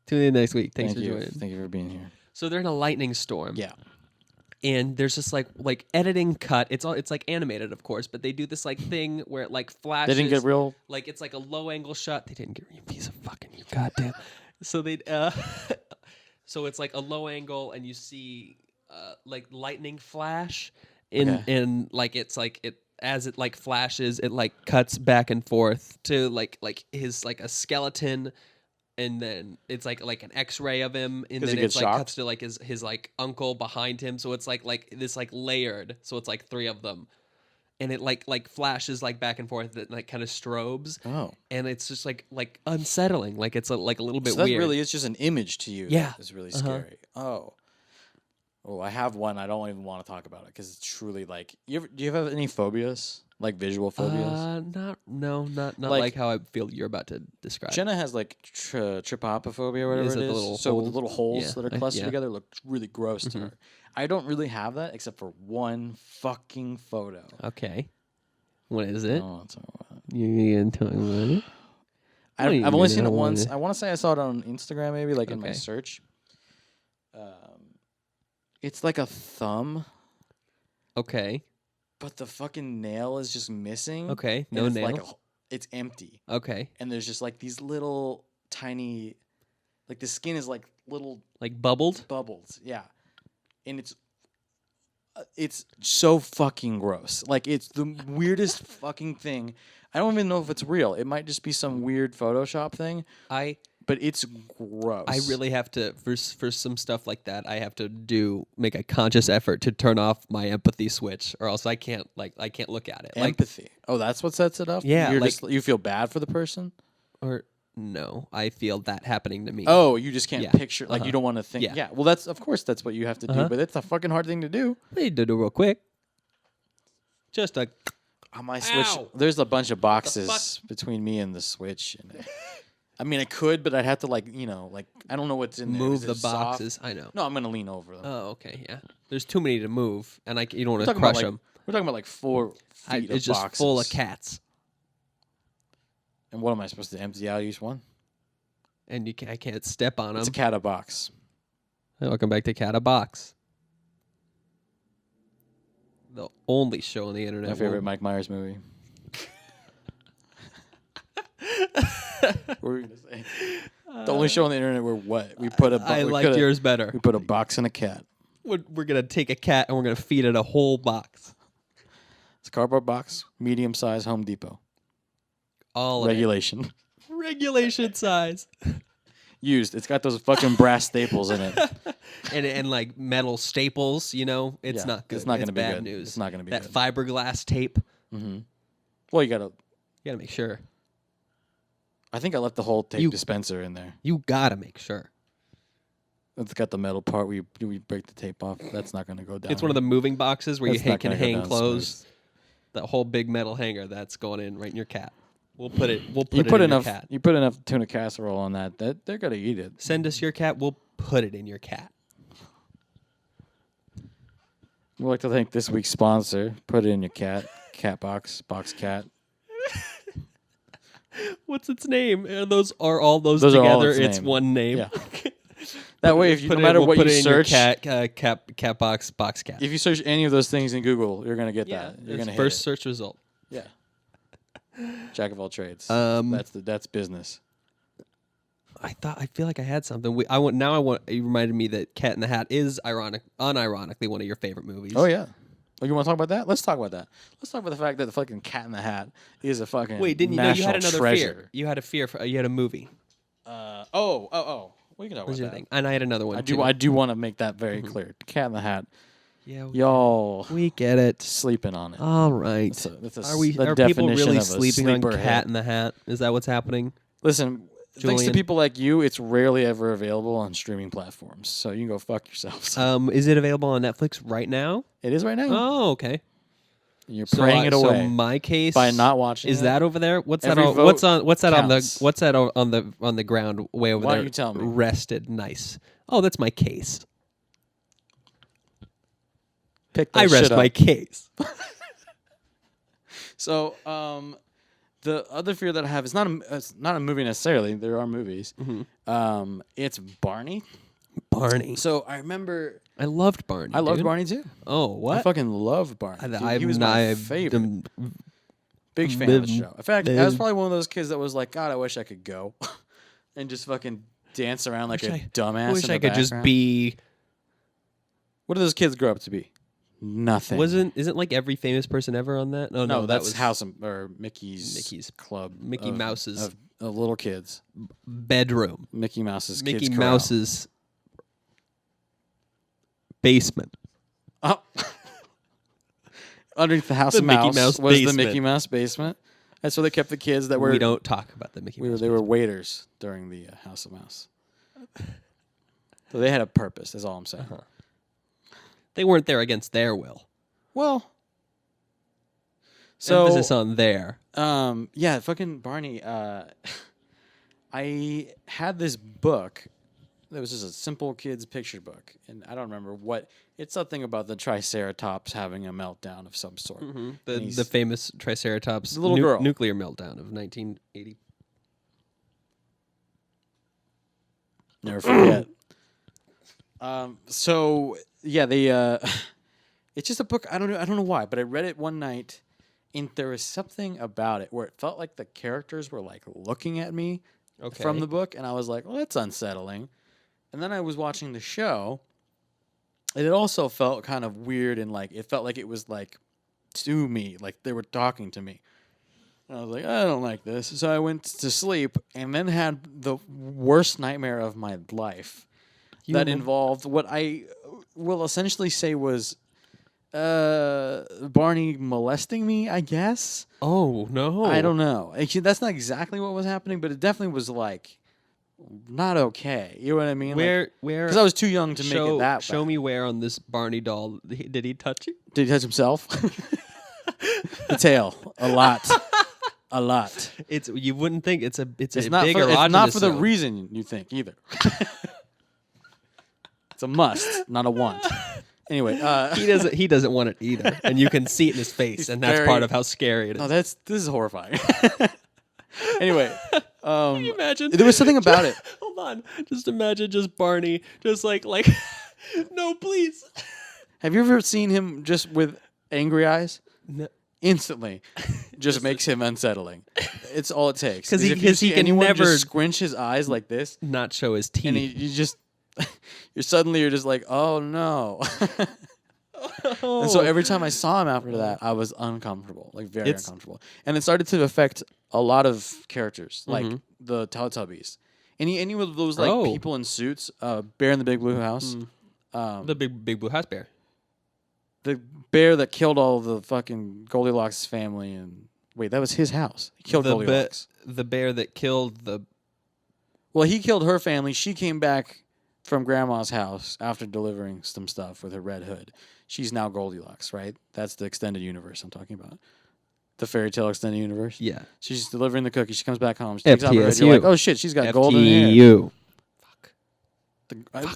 Tune in next week. Thanks Thank for you. joining. Thank you for being here. So they're in a lightning storm. Yeah. And there's just like editing cut. It's like animated, of course, but they do this like thing where it like flashes. They didn't get real. Like it's like a low angle shot. They didn't get you piece of fucking you goddamn. So they so it's like a low angle and you see like lightning flash in like it's like it as it like flashes it like cuts back and forth to like his like a skeleton. And then it's like an X-ray of him, and then it's like shocked? cuts to like his like uncle behind him. So it's like this like layered. So it's like three of them, and it like flashes like back and forth that like kind of strobes. Oh. And it's just like unsettling. Like it's like a little bit So that weird. really is just an image to you. Yeah. It's really scary. Oh. Oh, I have one. I don't even want to talk about it because it's truly like. Do you have any phobias? Like visual phobias? Not like how I feel you're about to describe. Jenna has like trypophobia or whatever Is it it the is. little So holes? the little holes Yeah, that are clustered yeah. together look really gross to her. I don't really have that except for one fucking photo. Okay. What is it? Oh, that's all right. You're gonna talk about it? I've only seen it once. I want to say I saw it on Instagram, maybe like in my Okay. search. It's like a thumb, Okay. but the fucking nail is just missing. Okay. and No it's nail. Like it's empty, Okay. and there's just like these little tiny, like the skin is like little Like bubbled. bubbles. Yeah, and it's so fucking gross. Like it's the weirdest fucking thing. I don't even know if it's real. It might just be some weird Photoshop thing. But it's gross. I really have to for some stuff like that. I have to make a conscious effort to turn off my empathy switch, or else I can't look at it. empathy. Oh, that's what sets it off. Yeah, you feel bad for the person. Or no, I feel that happening to me. Oh, you just can't Yeah. picture. Like you don't want to think. Yeah. Yeah. Well, that's of course that's what you have to do. But it's a fucking hard thing to do. I need to do real quick. Just a On my Switch, Ow. there's a bunch of boxes between me and the Switch. And I mean, I could, but I'd have to like I don't know what's in there. move Is the it soft? boxes. I know. No, I'm gonna lean over them. Oh, okay, yeah. There's too many to move, and you don't want to talking about crush like, them. We're talking about like 4 feet of It's just boxes. full of cats, And what am I supposed to empty out each one? and I can't step on them. It's a cat a box. Welcome back to Cat a Box, the only show on the internet. My favorite Mike Myers movie. What were you gonna say? The only show on the internet where what we put a. I we liked put a- yours better. We put a box and a cat. We're gonna take a cat and we're gonna feed it a whole box. It's a cardboard box, medium size, Home Depot. All of it. Regulation. Regulation size, Used. It's got those fucking brass staples in it. and like metal staples. You know, it's Yeah, not good. it's not gonna be bad good. news. It's not gonna be that good. fiberglass tape. Well, you gotta. You gotta make sure. I think I left the whole tape You- dispenser in there. You gotta make sure. It's got the metal part where you break the tape off. That's not going to go down. It's one of the moving boxes where That's you not can gonna go hang down clothes. smooth. That whole big metal hanger that's going in right in your cat. We'll put it. We'll You put it put in enough. your cat. You put enough tuna casserole on that they're going to eat it. Send us your cat. We'll put it in your cat. We'd like to thank this week's sponsor. Put it in your cat. Cat box. Box cat. What's its name? Are all those Those are all together? its it's name. one name. Yeah. That way, if you, no Put it- matter we'll what put you it in your search, cat box cat. if you search any of those things in Google, you're going to get Yeah, that. You're it's going to first hit search result. it. Yeah. Jack of all trades. That's business. I feel like I had something. You reminded me that Cat in the Hat is unironically one of your favorite movies. Oh yeah. Oh, you want to talk about that? Let's talk about that. Let's talk about the fact that the fucking Cat in the Hat is a fucking Wait, didn't you know you national had another treasure. fear? You had a fear you had a movie. Oh. We can talk Was about your that. thing? And I had another one. I do want to make that very clear. Cat in the Hat. Yeah, Y'all we get it. sleeping on it. All right. That's the Are people definition really of a sleeping on sleeper Cat hit. in the Hat? Is that what's happening? Listen, thanks to Giulian? people like you, it's rarely ever available on streaming platforms. So you can go fuck yourselves. Is it available on Netflix right now? It is right now. Oh, okay. And you're So praying it So away my case by not watching is it. that over there? What's Every that? On, vote what's that counts. on the ground way over Why there? don't you tell me? Rested, nice. Oh, that's my case. Pick that I rest shit up. my case. So, the other fear that I have is it's not a movie necessarily. There are movies. It's Barney. Barney. So I remember I loved Barney. I loved dude. Barney too. Oh, I what? fucking loved Barney. Dude, he was my favorite. Big fan of the show. In fact, I was probably one of those kids that was like, God, I wish I could go and just fucking dance around like a dumbass. I wish in the I could just background. be. What do those kids grow up to be? Nothing. Isn't like every famous person ever on that? Oh, No, that that's was House of, or Mickey's club. Mickey Mouse's of little kids. bedroom. Mickey Mouse's Mickey kids corral. Mouse's basement. Oh. Underneath the House The of Mickey Mouse Mouse was the basement. Mickey Mouse basement. That's where they kept the kids that were. We don't talk about the Mickey Mouse. They were waiters during the House of Mouse. So they had a purpose. That's all I'm saying. They weren't there against their will. Well, so Emphasis on their. yeah, fucking Barney. I had this book that was just a simple kids picture book, and I don't remember what. It's something about the Triceratops having a meltdown of some sort. The famous Triceratops The little girl. nuclear meltdown of 1980. Never forget. So yeah, they. It's just a book. I don't know why, but I read it one night, and there was something about it where it felt like the characters were like looking at me from the book, and I was like, "Well, that's unsettling." And then I was watching the show, and it also felt kind of weird, and like it felt like it was like to me, like they were talking to me. And I was like, I don't like this. So I went to sleep, and then had the worst nightmare of my life that involved what I will essentially say was Barney molesting me, I guess. Oh, no. I don't know. Actually, that's not exactly what was happening, but it definitely was like not okay. You know what I mean? Where? Because I was too young to make it that Show bad. me where on this Barney doll did he touch you? Did he touch himself? The tail. A lot. A lot. You wouldn't think it's not big for, erogenous it's not for the zone. reason you think either. It's a must, not a want. Anyway, He doesn't want it either, and you can see it in his face, and that's very- part of how scary it is. no, this is horrifying. Anyway, Can you imagine? there was something about it. Hold on, just imagine just Barney, just like no, please. Have you ever seen him just with angry eyes? No. Instantly, just makes him unsettling. It's all it takes. 'Cause if you he see can anyone never- just squinch his eyes like this, Not show his teeth. and you just, you're just like, oh no. And so every time I saw him after that, I was uncomfortable, like very uncomfortable. And it started to affect a lot of characters, like the Teletubbies. Any of those like people in suits, Bear in the Big Blue House, the big blue house bear. the bear that killed all the fucking Goldilocks family, and wait, that was his house. He killed Goldilocks. The bear that killed the. Well, he killed her family. She came back from Grandma's house after delivering some stuff with her red hood. She's now Goldilocks, right? That's the extended universe I'm talking about. The fairy tale extended universe. Yeah. She's delivering the cookie. She comes back home. She takes out her hood. FTSU. You're like, oh shit, she's got golden hair. FTU.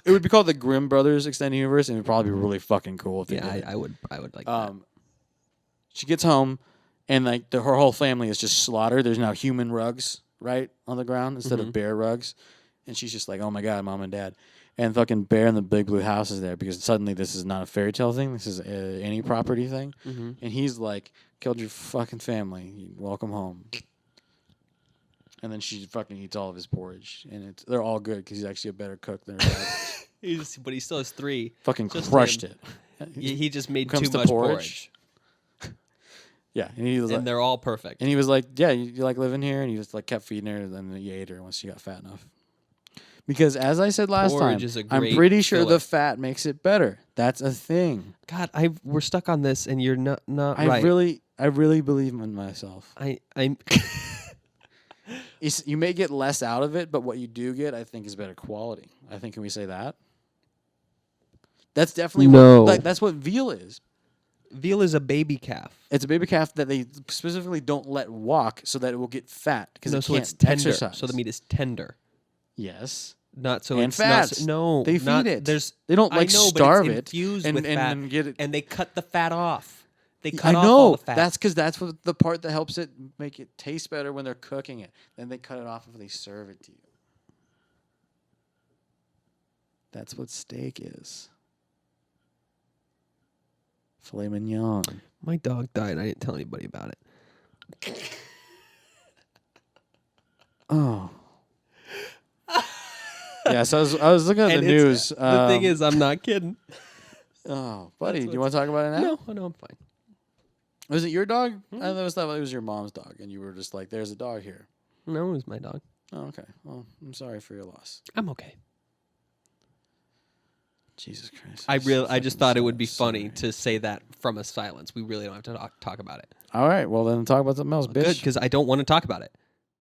It would be called the Grimm Brothers extended universe, and it would probably be really fucking cool if they Yeah, did it. I would like that. She gets home, and like her whole family is just slaughtered. There's now human rugs right on the ground instead of bear rugs, and she's just like, "Oh my god, mom and dad," and fucking Bear in the Big Blue House is there because suddenly this is not a fairy tale thing. This is any property thing, and he's like, "Killed your fucking family. Welcome home." And then she fucking eats all of his porridge, and they're all good because he's actually a better cook than her dad. But he still has 3. Fucking Just crushed it. He just made Comes too to much porridge. Yeah, and he was and like, they're all perfect. and he was like, "Yeah, you like living here?" And he just like kept feeding her, and then he ate her once she got fat enough. Because as I said last Porridge time, is a I'm great pretty sure filler. the fat makes it better. That's a thing. God, we're stuck on this, and you're not I right. really believe in myself. I'm. You may get less out of it, but what you do get, I think, is better quality. I think, can we say that? That's definitely that's what veal is. Veal is a baby calf. It's a baby calf that they specifically don't let walk so that it will get fat because it so can't it's tender. exercise. So the meat is tender. Yes. Not so And it's fats. Not, no, They feed not, it. There's They don't I like know, starve but it's it infused and with fat, and get it. and they cut the fat off. They I cut off know all the fat. that's because that's what the part that helps it make it taste better when they're cooking it. Then they cut it off if they serve it to you. That's what steak is. Filet mignon. My dog died. I didn't tell anybody about it. Oh. Yeah, so I was looking at the And news. The thing is, I'm not kidding. Oh, buddy, That's do you want to talk about it now? No, I'm fine. Was it your dog? I thought it was your mom's dog, and you were just like, "There's a dog here." No, it was my dog. Oh, okay. Well, I'm sorry for your loss. I'm okay. Jesus Christ. I just thought it would be funny to say that from a silence. We really don't have to talk about it. All right, well then talk about something else, bitch. Good, because I don't want to talk about it.